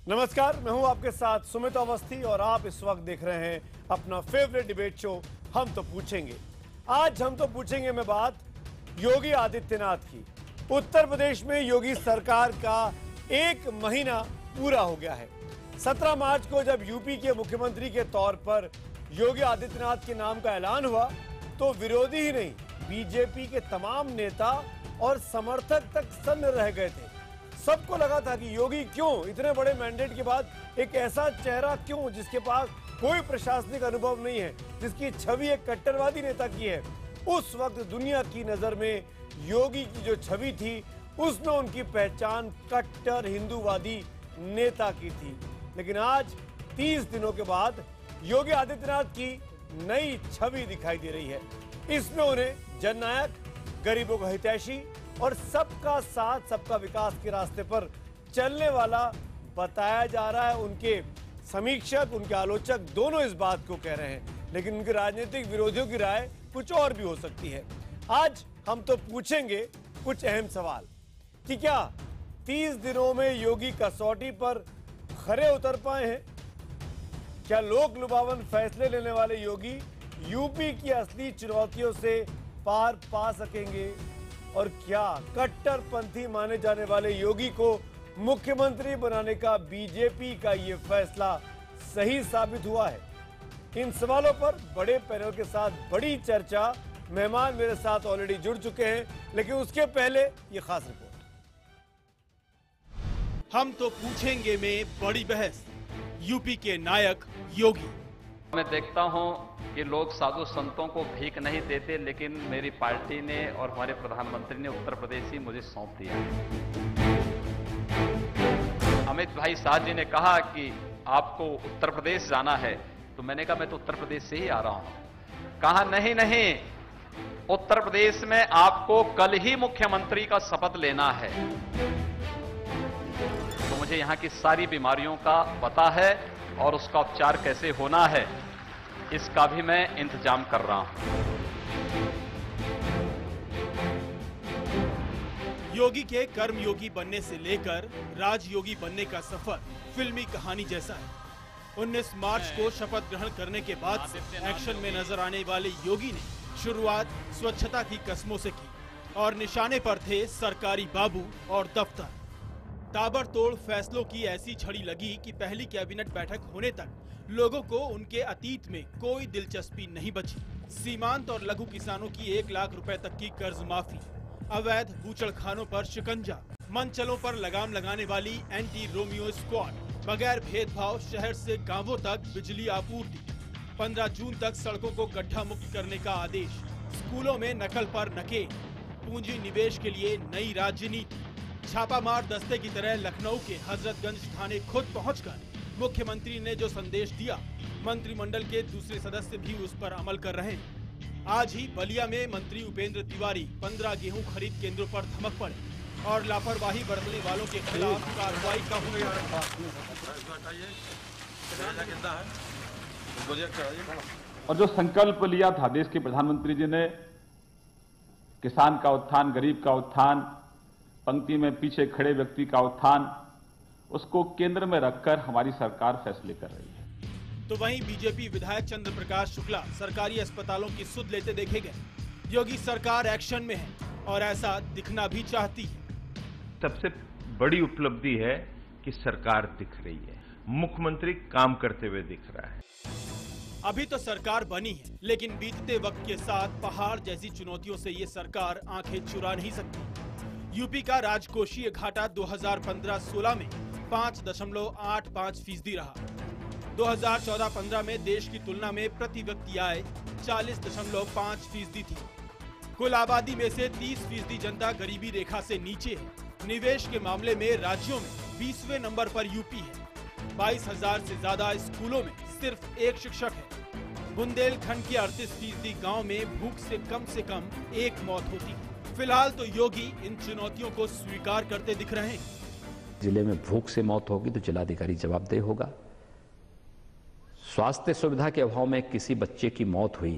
नमस्कार, मैं हूं आपके साथ सुमित अवस्थी और आप इस वक्त देख रहे हैं अपना फेवरेट डिबेट शो हम तो पूछेंगे। आज हम तो पूछेंगे में बात योगी आदित्यनाथ की। उत्तर प्रदेश में योगी सरकार का 1 महीना पूरा हो गया है। 17 मार्च को जब यूपी के मुख्यमंत्री के तौर पर योगी आदित्यनाथ के नाम का ऐलान हुआ तो विरोधी ही नहीं, बीजेपी के तमाम नेता और समर्थक तक सन्न रह गए थे। सबको लगा था कि योगी क्यों इतने बड़े मैंडेट के बाद एक ऐसा चेहरा क्यों जिसके पास कोई प्रशासनिक अनुभव नहीं है, जिसकी छवि एक कट्टरवादी नेता की है। उस वक्त दुनिया की नजर में योगी की जो छवि थी उसमें उनकी पहचान कट्टर हिंदूवादी नेता की थी। लेकिन आज 30 दिनों के बाद योगी आदित्यनाथ की नई छवि दिखाई दे रही है। इसमें उन्हें जननायक, गरीबों का हितैषी और सबका साथ सबका विकास के रास्ते पर चलने वाला बताया जा रहा है। उनके समीक्षक, उनके आलोचक दोनों इस बात को कह रहे हैं, लेकिन उनके राजनीतिक विरोधियों की राय कुछ और भी हो सकती है। आज हम तो पूछेंगे कुछ अहम सवाल कि क्या 30 दिनों में योगी कसौटी पर खरे उतर पाए हैं? क्या लोक लुभावन फैसले लेने वाले योगी यूपी की असली चुनौतियों से पार पा सकेंगे? और क्या कट्टरपंथी माने जाने वाले योगी को मुख्यमंत्री बनाने का बीजेपी का ये फैसला सही साबित हुआ है? इन सवालों पर बड़े पैनल के साथ बड़ी चर्चा। मेहमान मेरे साथ ऑलरेडी जुड़ चुके हैं, लेकिन उसके पहले ये खास रिपोर्ट। हम तो पूछेंगे में बड़ी बहस, यूपी के नायक योगी। मैं देखता हूं कि लोग साधु संतों को भीख नहीं देते, लेकिन मेरी पार्टी ने और हमारे प्रधानमंत्री ने उत्तर प्रदेश ही मुझे सौंप दिया। अमित भाई शाह जी ने कहा कि आपको उत्तर प्रदेश जाना है, तो मैंने कहा मैं तो उत्तर प्रदेश से ही आ रहा हूं। कहा नहीं नहीं, उत्तर प्रदेश में आपको कल ही मुख्यमंत्री का शपथ लेना है। तो मुझे यहां की सारी बीमारियों का पता है और उसका उपचार कैसे होना है इसका भी मैं इंतजाम कर रहा हूं। योगी के कर्मयोगी बनने से लेकर राजयोगी बनने का सफर फिल्मी कहानी जैसा है। 19 मार्च को शपथ ग्रहण करने के बाद से एक्शन में नजर आने वाले योगी ने शुरुआत स्वच्छता की कस्मों से की और निशाने पर थे सरकारी बाबू और दफ्तर। ताबड़तोड़ फैसलों की ऐसी छड़ी लगी कि पहली कैबिनेट बैठक होने तक लोगों को उनके अतीत में कोई दिलचस्पी नहीं बची। सीमांत और लघु किसानों की 1 लाख रुपए तक की कर्ज माफी, अवैध बूचड़खानों पर शिकंजा, मनचलों पर लगाम लगाने वाली एंटी रोमियो स्क्वाड, बगैर भेदभाव शहर से गांवों तक बिजली आपूर्ति, 15 जून तक सड़कों को गड्ढा मुक्त करने का आदेश, स्कूलों में नकल पर नकेल, पूंजी निवेश के लिए नई राजनीति। छापामार दस्ते की तरह लखनऊ के हजरतगंज थाने खुद पहुंचकर मुख्यमंत्री ने जो संदेश दिया, मंत्रिमंडल के दूसरे सदस्य भी उस पर अमल कर रहे हैं। आज ही बलिया में मंत्री उपेंद्र तिवारी 15 गेहूं खरीद केंद्रों पर धमक पड़े और लापरवाही बरतने वालों के खिलाफ कार्रवाई का और जो संकल्प लिया था देश के प्रधानमंत्री जी ने, किसान का उत्थान, गरीब का उत्थान, पंक्ति में पीछे खड़े व्यक्ति का उत्थान, उसको केंद्र में रखकर हमारी सरकार फैसले कर रही है। तो वहीं बीजेपी विधायक चंद्र प्रकाश शुक्ला सरकारी अस्पतालों की सुध लेते देखे गए। योगी सरकार एक्शन में है और ऐसा दिखना भी चाहती है। सबसे बड़ी उपलब्धि है कि सरकार दिख रही है, मुख्यमंत्री काम करते हुए दिख रहा है। अभी तो सरकार बनी है, लेकिन बीतते वक्त के साथ पहाड़ जैसी चुनौतियों से ये सरकार आंखें चुरा नहीं सकती। यूपी का राजकोषीय घाटा 2015-16 में 5.85% रहा। 2014-15 में देश की तुलना में प्रति व्यक्ति आय 40.5% थी। कुल आबादी में से 30% जनता गरीबी रेखा से नीचे है। निवेश के मामले में राज्यों में 20वें नंबर पर यूपी है। 22,000 से ज्यादा स्कूलों में सिर्फ 1 शिक्षक है। बुंदेलखंड के 38% गाँव में भूख से कम 1 मौत होती है। फिलहाल तो योगी इन चुनौतियों को स्वीकार करते दिख रहे हैं। जिले में भूख से मौत होगी तो जिलाधिकारी जवाबदेह होगा। स्वास्थ्य सुविधा के अभाव में किसी बच्चे की मौत हुई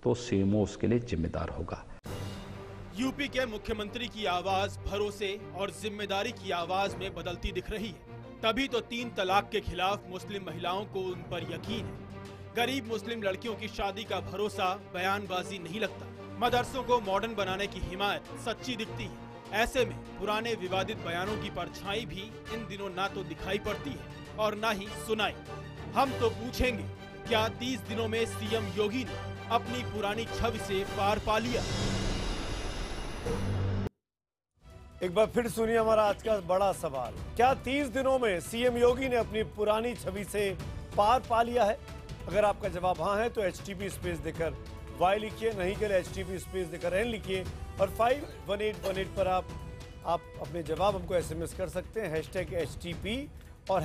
तो सीएमओ उसके लिए जिम्मेदार होगा। यूपी के मुख्यमंत्री की आवाज भरोसे और जिम्मेदारी की आवाज में बदलती दिख रही है। तभी तो 3 तलाक के खिलाफ मुस्लिम महिलाओं को उन पर यकीन है। गरीब मुस्लिम लड़कियों की शादी का भरोसा बयानबाजी नहीं लगता। मदरसों को मॉडर्न बनाने की हिमायत सच्ची दिखती है। ऐसे में पुराने विवादित बयानों की परछाई भी इन दिनों ना तो दिखाई पड़ती है और ना ही सुनाई। हम तो पूछेंगे, क्या 30 दिनों में सीएम योगी ने अपनी पुरानी छवि से पार पा लिया? एक बार फिर सुनिए हमारा आज का बड़ा सवाल, क्या 30 दिनों में सीएम योगी ने अपनी पुरानी छवि से पार पा लिया है? अगर आपका जवाब हाँ है तो HTP स्पेस देकर Y लिखिए, नहीं के लिए HTP स्पेस देकर N लिखिए और 51818 पर आप अपने जवाब हमको SMS कर सकते हैं #HTP और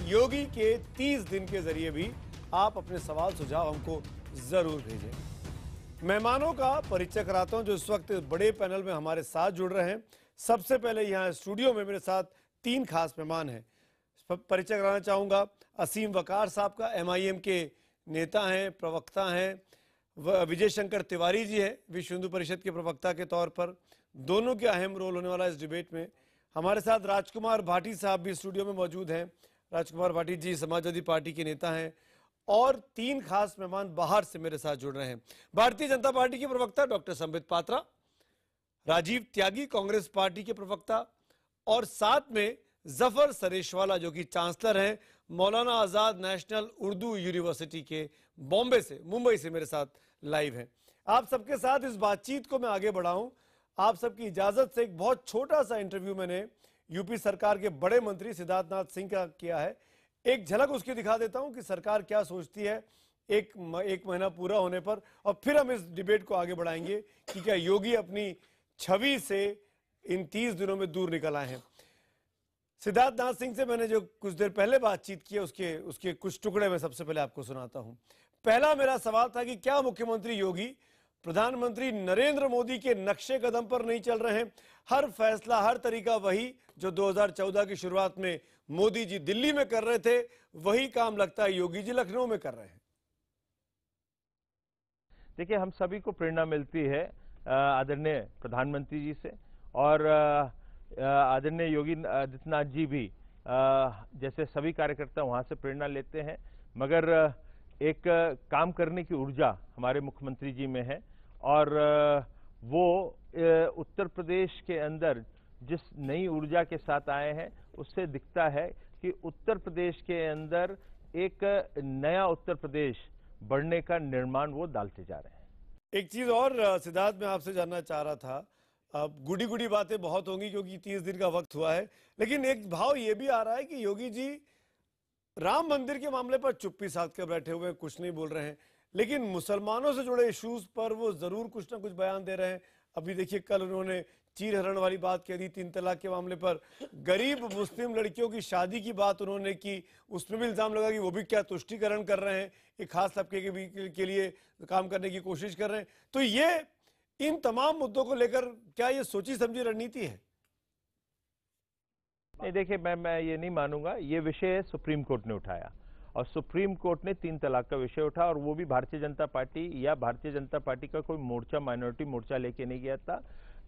#योगी के 30 दिन के जरिए भी आप अपने सवाल सुझाव हमको जरूर भेजें। मेहमानों का परिचय कराता हूं जो इस वक्त बड़े पैनल में हमारे साथ जुड़ रहे हैं। सबसे पहले यहाँ स्टूडियो में मेरे साथ 3 खास मेहमान हैं। परिचय कराना चाहूंगा असीम वकार साहब का, MIM के नेता हैं, प्रवक्ता हैं। विजय शंकर तिवारी जी हैं, विश्व हिंदू परिषद के प्रवक्ता के तौर पर। दोनों का अहम रोल होने वाला है इस डिबेट में। हमारे साथ राजकुमार भाटी साहब भी स्टूडियो में मौजूद हैं। राजकुमार भाटी जी समाजवादी पार्टी के नेता हैं। और 3 खास मेहमान बाहर से मेरे साथ जुड़ रहे हैं। भारतीय जनता पार्टी के प्रवक्ता डॉक्टर संबित पात्रा, राजीव त्यागी कांग्रेस पार्टी के प्रवक्ता, और साथ में जफर सरेशवाला जो कि चांसलर हैं मौलाना आजाद नेशनल उर्दू यूनिवर्सिटी के बॉम्बे से, मुंबई से मेरे साथ लाइव हैं। आप सबके साथ इस बातचीत को मैं आगे बढ़ाऊं, आप सबकी इजाजत से एक बहुत छोटा सा इंटरव्यू मैंने यूपी सरकार के बड़े मंत्री सिद्धार्थनाथ सिंह का किया है। एक झलक उसकी दिखा देता हूं कि सरकार क्या सोचती है एक महीना पूरा होने पर, और फिर हम इस डिबेट को आगे बढ़ाएंगे कि क्या योगी अपनी छवि से इन 30 दिनों में दूर निकल आए हैं। सिद्धार्थनाथ सिंह से मैंने जो कुछ देर पहले बातचीत की उसके कुछ टुकड़े में सबसे पहले आपको सुनाता हूं। पहला मेरा सवाल था कि क्या मुख्यमंत्री योगी प्रधानमंत्री नरेंद्र मोदी के नक्शे कदम पर नहीं चल रहे हैं? हर फैसला, हर तरीका वही जो 2014 की शुरुआत में मोदी जी दिल्ली में कर रहे थे, वही काम लगता है योगी जी लखनऊ में कर रहे हैं। देखिए, हम सभी को प्रेरणा मिलती है आदरणीय प्रधानमंत्री जी से, और आदरणीय योगी आदित्यनाथ जी भी जैसे सभी कार्यकर्ता वहां से प्रेरणा लेते हैं, मगर एक काम करने की ऊर्जा हमारे मुख्यमंत्री जी में है। और वो उत्तर प्रदेश के अंदर जिस नई ऊर्जा के साथ आए हैं उससे दिखता है कि उत्तर प्रदेश के अंदर एक नया उत्तर प्रदेश बढ़ने का निर्माण वो डालते जा रहे हैं। एक चीज और सिद्धार्थ मैं आपसे जानना चाह रहा था, अब गुड़ी बातें बहुत होंगी क्योंकि 30 दिन का वक्त हुआ है, लेकिन एक भाव ये भी आ रहा है कि योगी जी राम मंदिर के मामले पर चुप्पी साध कर बैठे हुए हैं, कुछ नहीं बोल रहे हैं, लेकिन मुसलमानों से जुड़े इश्यूज पर वो जरूर कुछ ना कुछ बयान दे रहे हैं। अभी देखिए, कल उन्होंने चीर हरण वाली बात कह दी, 3 तलाक के मामले पर गरीब मुस्लिम लड़कियों की शादी की बात उन्होंने की, उसमें भी इल्जाम लगा कि वो भी क्या तुष्टीकरण कर रहे हैं, एक खास तबके के लिए काम करने की कोशिश कर रहे हैं। तो ये इन तमाम मुद्दों को लेकर क्या ये सोची समझी रणनीति है? नहीं, देखिए, मैं ये नहीं मानूंगा। ये विषय सुप्रीम कोर्ट ने उठाया और सुप्रीम कोर्ट ने 3 तलाक का विषय उठाया, और वो भी भारतीय जनता पार्टी या भारतीय जनता पार्टी का कोई मोर्चा, माइनॉरिटी मोर्चा लेके नहीं गया था।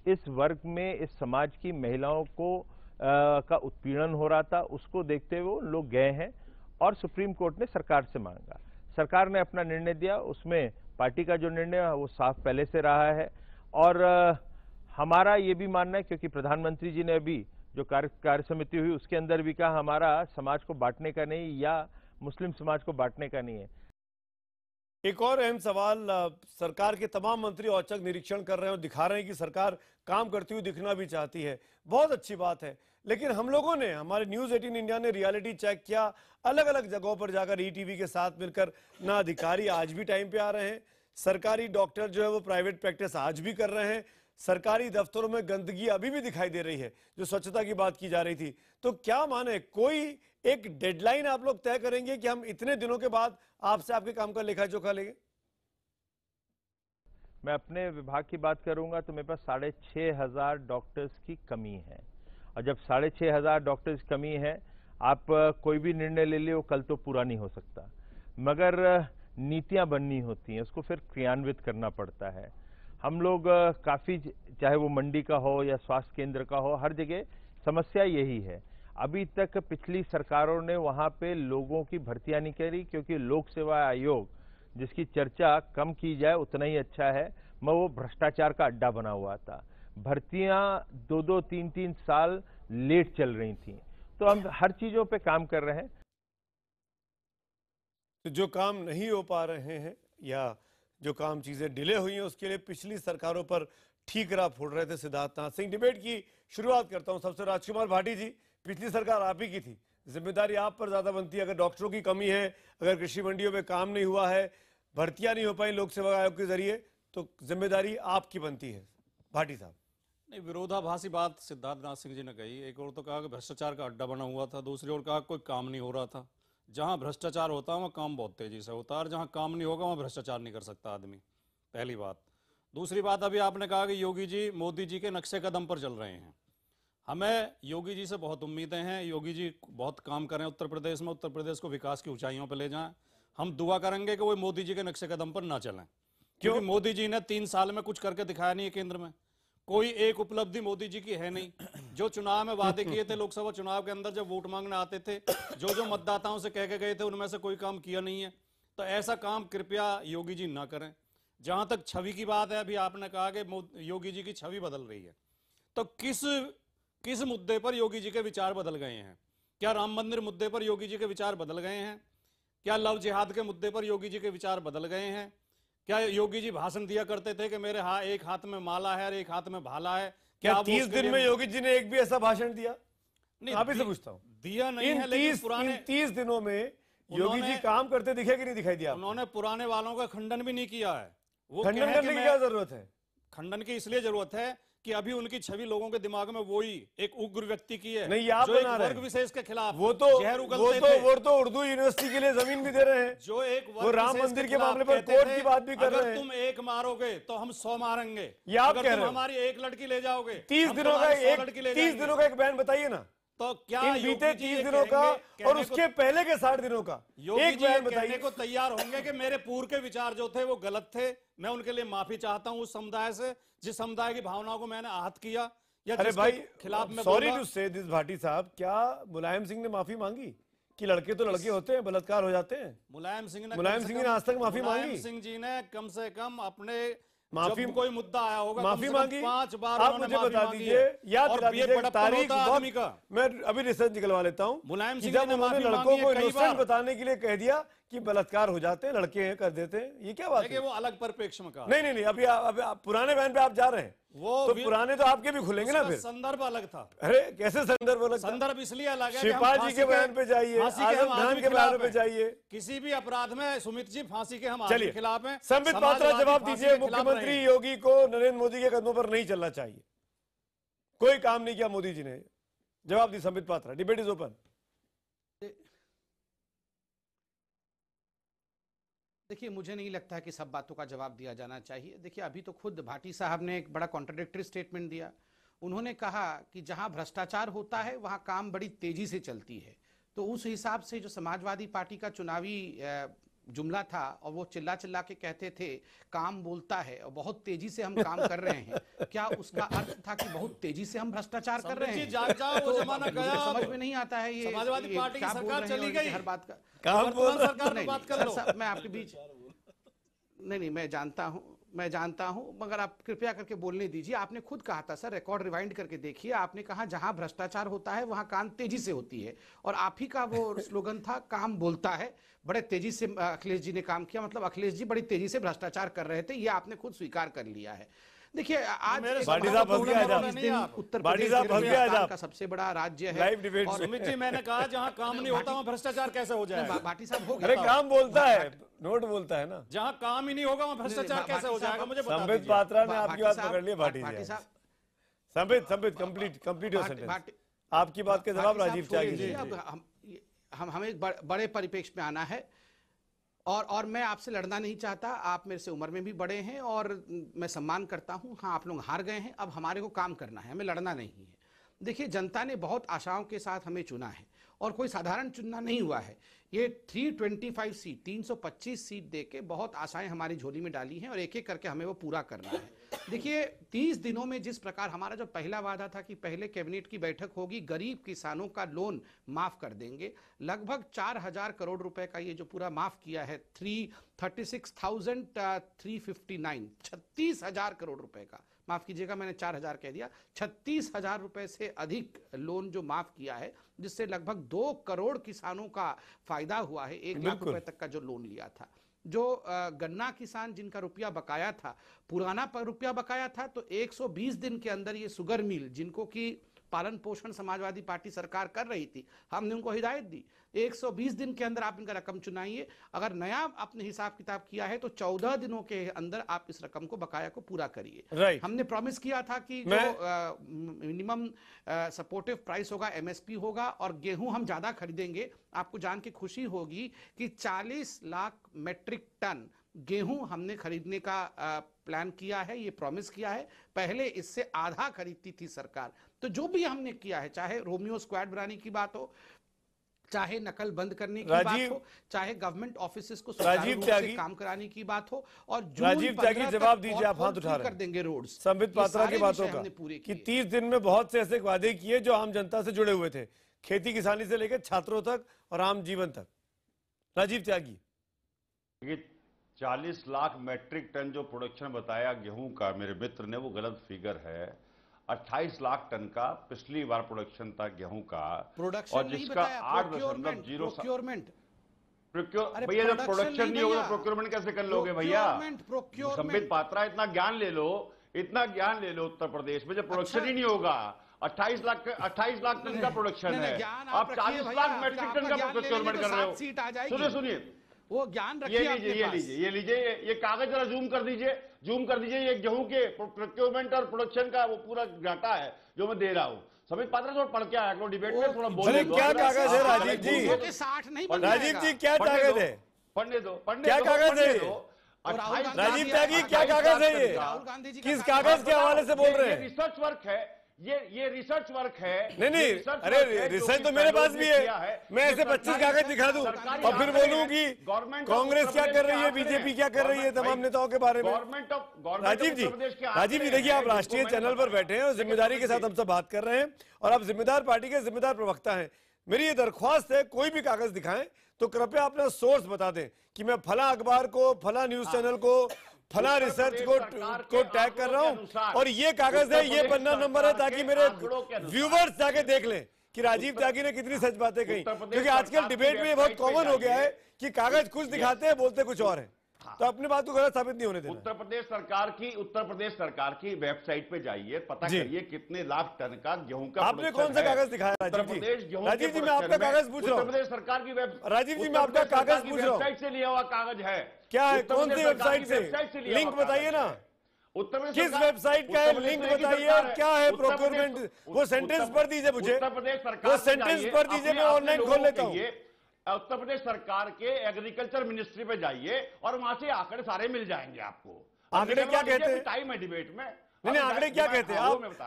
इस वर्ग में, इस समाज की महिलाओं को का उत्पीड़न हो रहा था, उसको देखते हुए लोग गए हैं और सुप्रीम कोर्ट ने सरकार से मांगा। सरकार ने अपना निर्णय दिया, उसमें पार्टी का जो निर्णय है वो साफ पहले से रहा है। और हमारा ये भी मानना है, क्योंकि प्रधानमंत्री जी ने अभी जो कार्य समिति हुई उसके अंदर भी कहा हमारा समाज को बांटने का नहीं या मुस्लिम समाज को बांटने का नहीं है। एक और अहम सवाल, सरकार के तमाम मंत्री औचक निरीक्षण कर रहे हैं और दिखा रहे हैं कि सरकार काम करती हुई दिखना भी चाहती है, बहुत अच्छी बात है, लेकिन हम लोगों ने, हमारे न्यूज 18 इंडिया ने रियलिटी चेक किया, अलग अलग जगहों पर जाकर ETV के साथ मिलकर, ना अधिकारी आज भी टाइम पे आ रहे हैं, सरकारी डॉक्टर जो है वो प्राइवेट प्रैक्टिस आज भी कर रहे हैं, सरकारी दफ्तरों में गंदगी अभी भी दिखाई दे रही है, जो स्वच्छता की बात की जा रही थी। तो क्या माने, कोई एक डेडलाइन आप लोग तय करेंगे कि हम इतने दिनों के बाद आपसे आपके काम का लेखा जोखा लेंगे? मैं अपने विभाग की बात करूंगा तो मेरे पास 6,500 डॉक्टर्स की कमी है, और जब 6,500 डॉक्टर्स की कमी है, आप कोई भी निर्णय ले लियो, कल तो पूरा नहीं हो सकता, मगर नीतियां बननी होती हैं, उसको फिर क्रियान्वित करना पड़ता है। हम लोग काफी, चाहे वो मंडी का हो या स्वास्थ्य केंद्र का हो, हर जगह समस्या यही है। अभी तक पिछली सरकारों ने वहां पे लोगों की भर्तियां नहीं करी, क्योंकि लोक सेवा आयोग जिसकी चर्चा कम की जाए उतना ही अच्छा है, मैं वो भ्रष्टाचार का अड्डा बना हुआ था। भर्तियां 2-2, 3-3 साल लेट चल रही थी। तो हम हर चीजों पे काम कर रहे हैं। तो जो काम नहीं हो पा रहे हैं या जो काम चीजें डिले हुई हैं, उसके लिए पिछली सरकारों पर ठीकरा फोड़ रहे थे सिद्धार्थनाथ सिंह। डिबेट की शुरुआत करता हूं सबसे। राजकुमार भाटी जी, पिछली सरकार आप ही की थी, जिम्मेदारी आप पर ज्यादा बनती है। अगर डॉक्टरों की कमी है, अगर कृषि मंडियों में काम नहीं हुआ है, भर्तियां नहीं हो पाई लोक सेवा आयोग के जरिए, तो जिम्मेदारी आपकी बनती है। भाटी साहब। नहीं, विरोधाभासी बात सिद्धार्थनाथ सिंह जी ने कही। एक और तो कहा कि भ्रष्टाचार का अड्डा बना हुआ था, दूसरी ओर कहा कोई काम नहीं हो रहा था। जहां भ्रष्टाचार होता है वहाँ काम बहुत तेजी से होता है, और जहां काम नहीं होगा वहाँ भ्रष्टाचार नहीं कर सकता आदमी, पहली बात। दूसरी बात, अभी आपने कहा कि योगी जी मोदी जी के नक्शे कदम पर चल रहे हैं। हमें योगी जी से बहुत उम्मीदें हैं। योगी जी बहुत काम करें उत्तर प्रदेश में, उत्तर प्रदेश को विकास की ऊंचाइयों पर ले जाएं। हम दुआ करेंगे कि वो मोदी जी के नक्शे कदम पर ना चलें, क्योंकि मोदी जी ने 3 साल में कुछ करके दिखाया नहीं है। केंद्र में कोई एक उपलब्धि मोदी जी की है नहीं। जो चुनाव में वादे किए थे, लोकसभा चुनाव के अंदर जब वोट मांगने आते थे, जो मतदाताओं से कह के गए थे, उनमें से कोई काम किया नहीं है। तो ऐसा काम कृपया योगी जी ना करें। जहां तक छवि की बात है, अभी आपने कहा कि योगी जी की छवि बदल रही है, तो किस मुद्दे पर योगी जी के विचार बदल गए हैं? क्या राम मंदिर मुद्दे पर योगी जी के विचार बदल गए हैं? क्या लव जिहाद के मुद्दे पर योगी जी के विचार बदल गए हैं? क्या योगी जी भाषण दिया करते थे कि मेरे एक हाथ में माला है और एक हाथ में भाला है? क्या 30 दिन में योगी जी ने एक भी ऐसा भाषण दिया? नहीं, आप ही से पूछता हूं। दिया नहीं है, लेकिन पुराने 30 दिनों में योगी जी काम करते दिखे कि नहीं दिखाई दिया? उन्होंने पुराने वालों का खंडन भी नहीं किया है। वो खंडन करने की क्या जरूरत है? खंडन की इसलिए जरूरत है कि अभी उनकी छवि लोगों के दिमाग में वही एक उग्र व्यक्ति की है। नहीं, आप जो एक बना रहे वर्ग विशेष के खिलाफ वो तो उर्दू यूनिवर्सिटी के लिए जमीन भी दे रहे हैं। जो एक वो राम मंदिर के मामले पर कोर्ट की बात भी कर रहे हैं। अगर तुम एक मारोगे तो हम 100 मारेंगे। ये आप कह रहे हो। हमारी एक लड़की ले जाओगे, 30 दिनों का एक बयान बताइए ना। तो क्या इन बीते 30 दिनों का और उसके पहले के 60 दिनों का एक बयान बताइए। को तैयार होंगे कि मेरे पूर्व के विचार जो थे वो गलत थे, मैं उनके लिए माफी चाहता हूं उस समुदाय से, जिस समुदाय की भावनाओं को मैंने आहत किया या अरे भाई खिलाफ में। सॉरी टू से दिस भाटी साहब, क्या मुलायम सिंह ने माफी मांगी? कि लड़के तो लड़के होते हैं, बलात्कार हो जाते हैं। मुलायम सिंह ने आज तक माफी मांगी? मुलायम सिंह जी ने कम से कम अपने माफी, कोई मुद्दा आया होगा, माफी मांगी 5 बार। आप मुझे बता दीजिए, याद दिला दीजिए तारीख वक्त। मैं अभी रिसर्च निकलवा लेता हूं। मुलायम सिंह जब उन्होंने लड़कों को इनोसेंट बताने के लिए कह दिया कि बलात्कार हो जाते हैं, लड़के हैं, कर देते हैं, ये क्या बात है? वो अलग परिप्रेक्ष्य में कहा। नहीं, अभी पुराने बयान पे आप जा रहे हैं, तो पुराने तो आपके भी खुलेंगे ना फिर। संदर्भ अलग था। अरे कैसे संदर्भ अलग? संदर्भ इसलिए अलग है। शिवपाल जी के बयान पे जाइए, आजम खान के बयान पे जाइए। किसी भी अपराध में सुमित जी फांसी के हम चलिए खिलाफ हैं। संबित पात्रा जवाब दीजिए। मुख्यमंत्री योगी को नरेंद्र मोदी के कदमों पर नहीं चलना चाहिए। कोई काम नहीं किया मोदी जी ने, जवाब दी Sambit Patra. Debate is open. देखिए, मुझे नहीं लगता है कि सब बातों का जवाब दिया जाना चाहिए। देखिए, अभी तो खुद भाटी साहब ने एक बड़ा कॉन्ट्राडिक्टरी स्टेटमेंट दिया। उन्होंने कहा कि जहां भ्रष्टाचार होता है वहां काम बड़ी तेजी से चलती है। तो उस हिसाब से जो समाजवादी पार्टी का चुनावी जुमला था, और वो चिल्ला चिल्ला के कहते थे काम बोलता है और बहुत तेजी से हम काम कर रहे हैं, क्या उसका अर्थ था कि बहुत तेजी से हम भ्रष्टाचार कर रहे हैं? वो जमाना गया, समझ में नहीं आता है। ये समाजवादी पार्टी की सरकार चली गई, हर बात का सरकार बात कर लो। मैं आपके बीच नहीं, मैं जानता हूं, मगर आप कृपया करके बोलने दीजिए। आपने खुद कहा था सर, रिकॉर्ड रिवाइंड करके देखिए, आपने कहा जहां भ्रष्टाचार होता है वहां काम तेजी से होती है, और आप ही का वो स्लोगन था काम बोलता है। बड़े तेजी से अखिलेश जी ने काम किया, मतलब अखिलेश जी बड़ी तेजी से भ्रष्टाचार कर रहे थे, ये आपने खुद स्वीकार कर लिया है। देखिए, आज उत्तर प्रदेश का सबसे बड़ा राज्य है, और सुमित जी मैंने कहा जहां काम नहीं होता वहां भ्रष्टाचार कैसे हो जाएगा? भाटी साहब हो गया। अरे काम बोलता है, नोट बोलता है ना। जहां काम ही नहीं होगा वहां भ्रष्टाचार कैसे हो जाएगा? मुझे बता संबित पात्रा ने आपकी बात पकड़ ली। भाटी साहब, संबित कंप्लीट योर सेंटेंस। आपकी बात के जवाब राजीव चाहिए। हमें एक बड़े परिप्रेक्ष्य में आना है, और मैं आपसे लड़ना नहीं चाहता। आप मेरे से उम्र में भी बड़े हैं और मैं सम्मान करता हूं। हाँ, आप लोग हार गए हैं, अब हमारे को काम करना है, हमें लड़ना नहीं है। देखिए, जनता ने बहुत आशाओं के साथ हमें चुना है, और कोई साधारण चुनाव नहीं हुआ है। ये 325 सीट 325 सीट देके बहुत आशाएं हमारी झोली में डाली हैं और एक एक करके हमें वो पूरा करना है। देखिए 30 दिनों में जिस प्रकार हमारा जो पहला वादा था कि पहले कैबिनेट की बैठक होगी, गरीब किसानों का लोन माफ कर देंगे, लगभग 4000 करोड़ रुपए का ये जो पूरा माफ किया है 36,359 36,000 करोड़ रुपए का, माफ कीजिएगा मैंने 4000 कह दिया, 36,000 रुपए से अधिक लोन जो माफ किया है, जिससे लगभग 2 करोड़ किसानों का फायदा हुआ है। 1 लाख रुपए तक का जो लोन लिया था। जो गन्ना किसान जिनका रुपया बकाया था, पुराना रुपया बकाया था, तो 120 दिन के अंदर ये शुगर मिल जिनको की पालन पोषण समाजवादी पार्टी सरकार कर रही थी, हमने उनको हिदायत दी 120 दिन के अंदर आप इनका रकम चुनाइए। अगर नया आपने हिसाब किताब किया है तो 14 दिनों के अंदर आप इस रकम को बकाया को पूरा करिए। हमने प्रॉमिस किया था कि जो मिनिमम सपोर्टिव प्राइस होगा, एमएसपी होगा, और गेहूं हम ज्यादा खरीदेंगे। आपको जान के खुशी होगी कि 40 लाख मेट्रिक टन गेहूं हमने खरीदने का प्लान किया है, ये प्रॉमिस किया है। पहले इससे आधा खरीदती थी सरकार। तो जो भी हमने किया है, चाहे रोमियो स्क्वाड बनाने की बात हो, चाहे नकल बंद करने की बात हो, चाहे गवर्नमेंट ऑफिसेस को सुचारू रूप से काम कराने की बात हो, और राजीव त्यागी जवाब दीजिए, आप हाथ उठा रहे कर देंगे रोड्स। संबित पात्रा की बातों का कि 30 दिन में बहुत से ऐसे वादे किए जो आम जनता से जुड़े हुए थे, खेती किसानी से लेकर छात्रों तक और आम जीवन तक। राजीव त्यागी, 40 लाख मैट्रिक टन जो प्रोडक्शन बताया गेहूं का मेरे मित्र ने, वो गलत फिगर है। 28 लाख टन का पिछली बार प्रोडक्शन था गेहूं का, और जिसका 8.0 भैया जब प्रोडक्शन नहीं होगा प्रोक्योरमेंट कैसे कर लोगे भैया? संबित पात्रा, इतना ज्ञान ले लो, इतना ज्ञान ले लो। उत्तर प्रदेश में जब प्रोडक्शन ही नहीं होगा, 28 लाख टन का प्रोडक्शन है, आप 40 लाख मैट्रिक टन का प्रोक्योरमेंट कर रहे हो। सुनिए वो ज्ञान रखिए, ये लीजिए ये कागज जरा जूम कर दीजिए, ये गेहूं के प्रोक्योरमेंट और प्रोडक्शन का वो पूरा डाटा है जो मैं दे रहा हूं। संबित पात्रा थोड़ा पढ़ के आया करो, डिबेट में थोड़ा बोलिए। क्या कागज है राजीव जी? 60 नहीं, राजीव जी क्या कागज है? पढ़ने दो, क्या कागज है? राजीव त्यागी क्या कागज है ये? किस कागज के हवाले से बोल रहे हैं? रिसर्च वर्क है ये रिसर्च वर्क है। नहीं, अरे रिसर्च तो मेरे पास भी है। मैं ऐसे 25 कागज दिखा दूं और फिर बोलूं कि कांग्रेस क्या कर रही है, बीजेपी क्या कर रही है, तमाम नेताओं के बारे में। राजीव जी देखिए, आप राष्ट्रीय चैनल पर बैठे हैं और जिम्मेदारी के साथ हम सब बात कर रहे हैं, और आप जिम्मेदार पार्टी के जिम्मेदार प्रवक्ता हैं। मेरी ये दरख्वास्त है, कोई भी कागज दिखाएं तो कृपया अपना सोर्स बता दें कि मैं फला अखबार को, फला न्यूज चैनल को, फला रिसर्च को टैग कर रहा हूं और ये कागज है, ये पन्ना नंबर है, ताकि मेरे व्यूवर्स जाके देख लें कि राजीव त्यागी ने कितनी सच बातें कही। क्योंकि आजकल डिबेट में बहुत कॉमन हो गया है कि कागज कुछ दिखाते हैं, बोलते कुछ और है, तो अपनी बात को गलत साबित नहीं होने देना। उत्तर प्रदेश सरकार की वेबसाइट पे जाइए, पता करिए कितने लाख टन का गेहूं का। आपने कौन सा कागज दिखाया राजीव जी? मैं आपका कागज पूछ रहा हूँ। उत्तर प्रदेश सरकार की राजीव जी, मैं आपका कागज पूछ रहा हूँ, वेबसाइट से लिया हुआ कागज है। क्या है, कौन सी वेबसाइट से? लिंक बताइए ना, किस वेबसाइट का है, लिंक बताइए, और क्या है प्रोक्योरमेंट? वो सेंटेंस पढ़ दीजिए मुझे, वो सेंटेंस पढ़ दीजिए, मैं ऑनलाइन खोल लेता हूँ। उत्तर प्रदेश सरकार के एग्रीकल्चर मिनिस्ट्री पे जाइए और वहां से आंकड़े सारे मिल जाएंगे आपको। आंकड़े क्या कहते हैं? टाइम है डिबेट में। नहीं, आंकड़े क्या कहते हैं?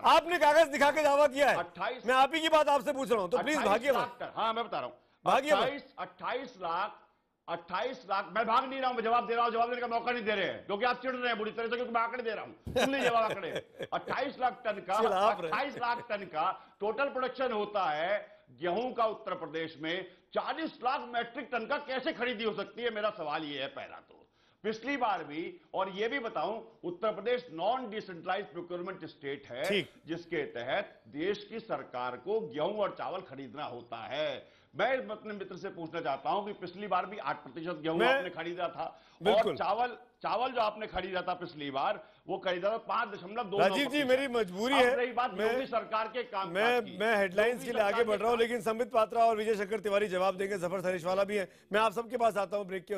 आपने कागज दिखा के दावा किया है, मैं आप ही की बात आपसे पूछ रहा हूं, तो प्लीज भागिए मत। हाँ, मैं बता रहा हूँ, भागिए। 28 लाख मैं भाग नहीं रहा हूं, मैं जवाब दे रहा हूं, जवाब देने का मौका नहीं दे रहे हैं क्योंकि आप चिढ़ रहे हैं बुरी तरह से, क्योंकि मैं आंकड़े दे रहा हूं। सुन लीजिए आंकड़े। 28 लाख टन का 28 लाख टन का टोटल प्रोडक्शन होता है गेहूं का उत्तर प्रदेश में। 40 लाख मैट्रिक टन का कैसे खरीदी हो सकती है, मेरा सवाल यह है। पहला तो पिछली बार भी, और यह भी बताऊं, Uttar Pradesh non decentralised procurement state है, जिसके तहत देश की सरकार को गेहूं और चावल खरीदना होता है। मैं अपने मित्र से पूछना चाहता हूं कि पिछली बार भी 8% गेहूं आपने खरीदा था, और चावल जो आपने खरीदा था पिछली बार, वो खरीदा था 5.2। राजीव जी, मेरी मजबूरी है, रही बात योगी सरकार के काम, मैं हेडलाइंस के लिए आगे बढ़ रहा हूं, लेकिन संबित पात्रा और विजय शंकर तिवारी जवाब देंगे, जफर सरेशवाला भी है। मैं आप सबके पास आता हूं ब्रेक के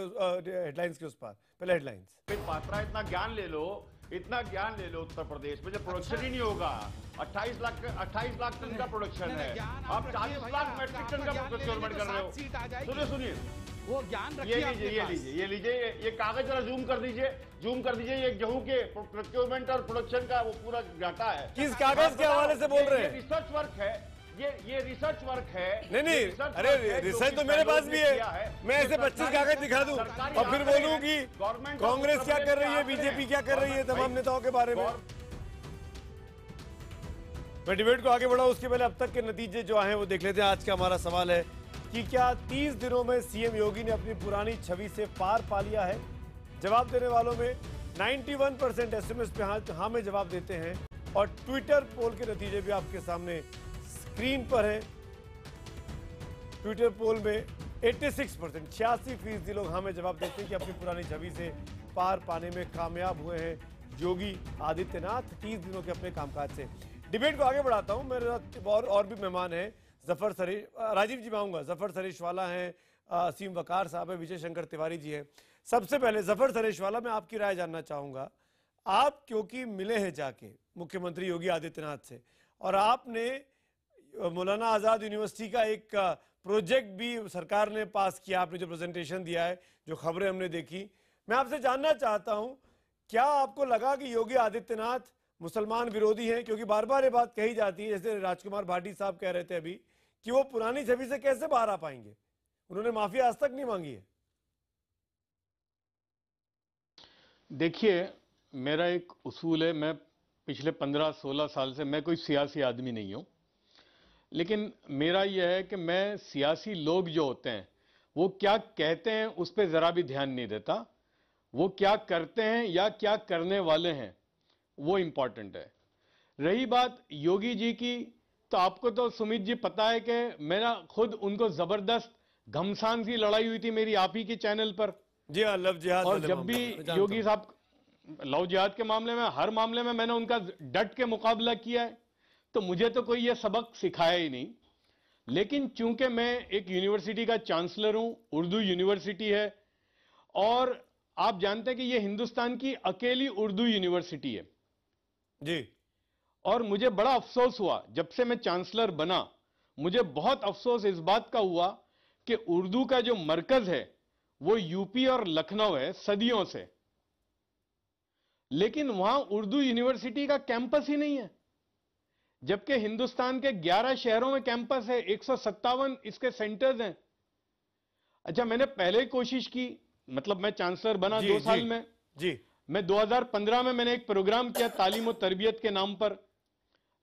हेडलाइंस के उस पार। पहले हेडलाइंस। संबित पात्रा, इतना ज्ञान ले लो उत्तर प्रदेश में, जब प्रोडक्शन ही नहीं होगा। 28 लाख टन का प्रोडक्शन है, आप 40 लाख मैट्रिक टन का प्रोक्योरमेंट कर रहे हो। सुनिए, वो ज्ञान रखिए, ये लीजिए, ये कागज जरा जूम कर दीजिए, ये गेहूं के प्रोक्योरमेंट और प्रोडक्शन का वो पूरा डाटा है। किस कागज के हवाले से बोल रहे हैं? रिसर्च वर्क है, ये रिसर्च वर्क है। नहीं, अरे रिसर्च तो मेरे पास भी है। मैं ऐसे 25 कागज दिखा दूं और फिर बोलूं कि कांग्रेस क्या कर रही है, बीजेपी क्या कर रही है तमाम नेताओं के बारे में। मैं डिबेट को आगे बढ़ाऊं उसके पहले अब तक के नतीजे जो आए हैं वो देख लेते हैं। आज का हमारा सवाल है कि क्या 30 दिनों में सीएम योगी ने अपनी पुरानी छवि से पार पा लिया है? जवाब देने वालों में 91% एसएमएस पे हाँ में जवाब देते हैं और ट्विटर पोल के नतीजे भी आपके सामने स्क्रीन पर है। ट्विटर पोल में 86% 86% लोग हाँ में जवाब देते हैं कि अपनी पुरानी छवि से पार पाने में कामयाब हुए हैं योगी आदित्यनाथ 30 दिनों के अपने कामकाज से। डिबेट को आगे बढ़ाता हूं। मेरे साथ और भी मेहमान हैं। जफर सरेश, राजीव जी मैं आऊंगा, जफर सरेश वाला हैं, असीम वकार साहब है, विजय शंकर तिवारी जी हैं। सबसे पहले जफर सरेश वाला मैं आपकी राय जानना चाहूंगा। आप क्योंकि मिले हैं जाके मुख्यमंत्री योगी आदित्यनाथ से और आपने मौलाना आजाद यूनिवर्सिटी का एक प्रोजेक्ट भी सरकार ने पास किया, आपने जो प्रेजेंटेशन दिया है, जो खबरें हमने देखी, मैं आपसे जानना चाहता हूं क्या आपको लगा कि योगी आदित्यनाथ मुसलमान विरोधी हैं? क्योंकि बार बार ये बात कही जाती है, जैसे राजकुमार भाटी साहब कह रहे थे अभी, कि वो पुरानी छवि से कैसे बाहर आ पाएंगे, उन्होंने माफी आज तक नहीं मांगी है। देखिए, मेरा एक उसूल है, मैं पिछले 15-16 साल से, मैं कोई सियासी आदमी नहीं हूं, लेकिन मेरा यह है कि मैं सियासी लोग जो होते हैं वो क्या कहते हैं उस पर जरा भी ध्यान नहीं देता, वो क्या करते हैं या क्या करने वाले हैं वो इंपॉर्टेंट है। रही बात योगी जी की, तो आपको तो सुमित जी पता है कि मेरा खुद उनको जबरदस्त घमसान सी लड़ाई हुई थी मेरी आप ही के चैनल पर। जी हाँ, लव जिहाद। और जब भी योगी साहब लव जिहाद के मामले में, हर मामले में मैंने उनका डट के मुकाबला किया है, तो मुझे तो कोई ये सबक सिखाया ही नहीं। लेकिन चूंकि मैं एक यूनिवर्सिटी का चांसलर हूं, उर्दू यूनिवर्सिटी है, और आप जानते हैं कि ये हिंदुस्तान की अकेली उर्दू यूनिवर्सिटी है जी। और मुझे बड़ा अफसोस हुआ जब से मैं चांसलर बना, मुझे बहुत अफसोस इस बात का हुआ कि उर्दू का जो मरकज है वो यूपी और लखनऊ है सदियों से, लेकिन वहां उर्दू यूनिवर्सिटी का कैंपस ही नहीं है, जबकि हिंदुस्तान के 11 शहरों में कैंपस है, 157 इसके सेंटर्स हैं। अच्छा, मैंने पहले कोशिश की, मतलब मैं चांसलर बना 2 साल में जी, मैं 2015 में मैंने एक प्रोग्राम किया तालीम और तरबियत के नाम पर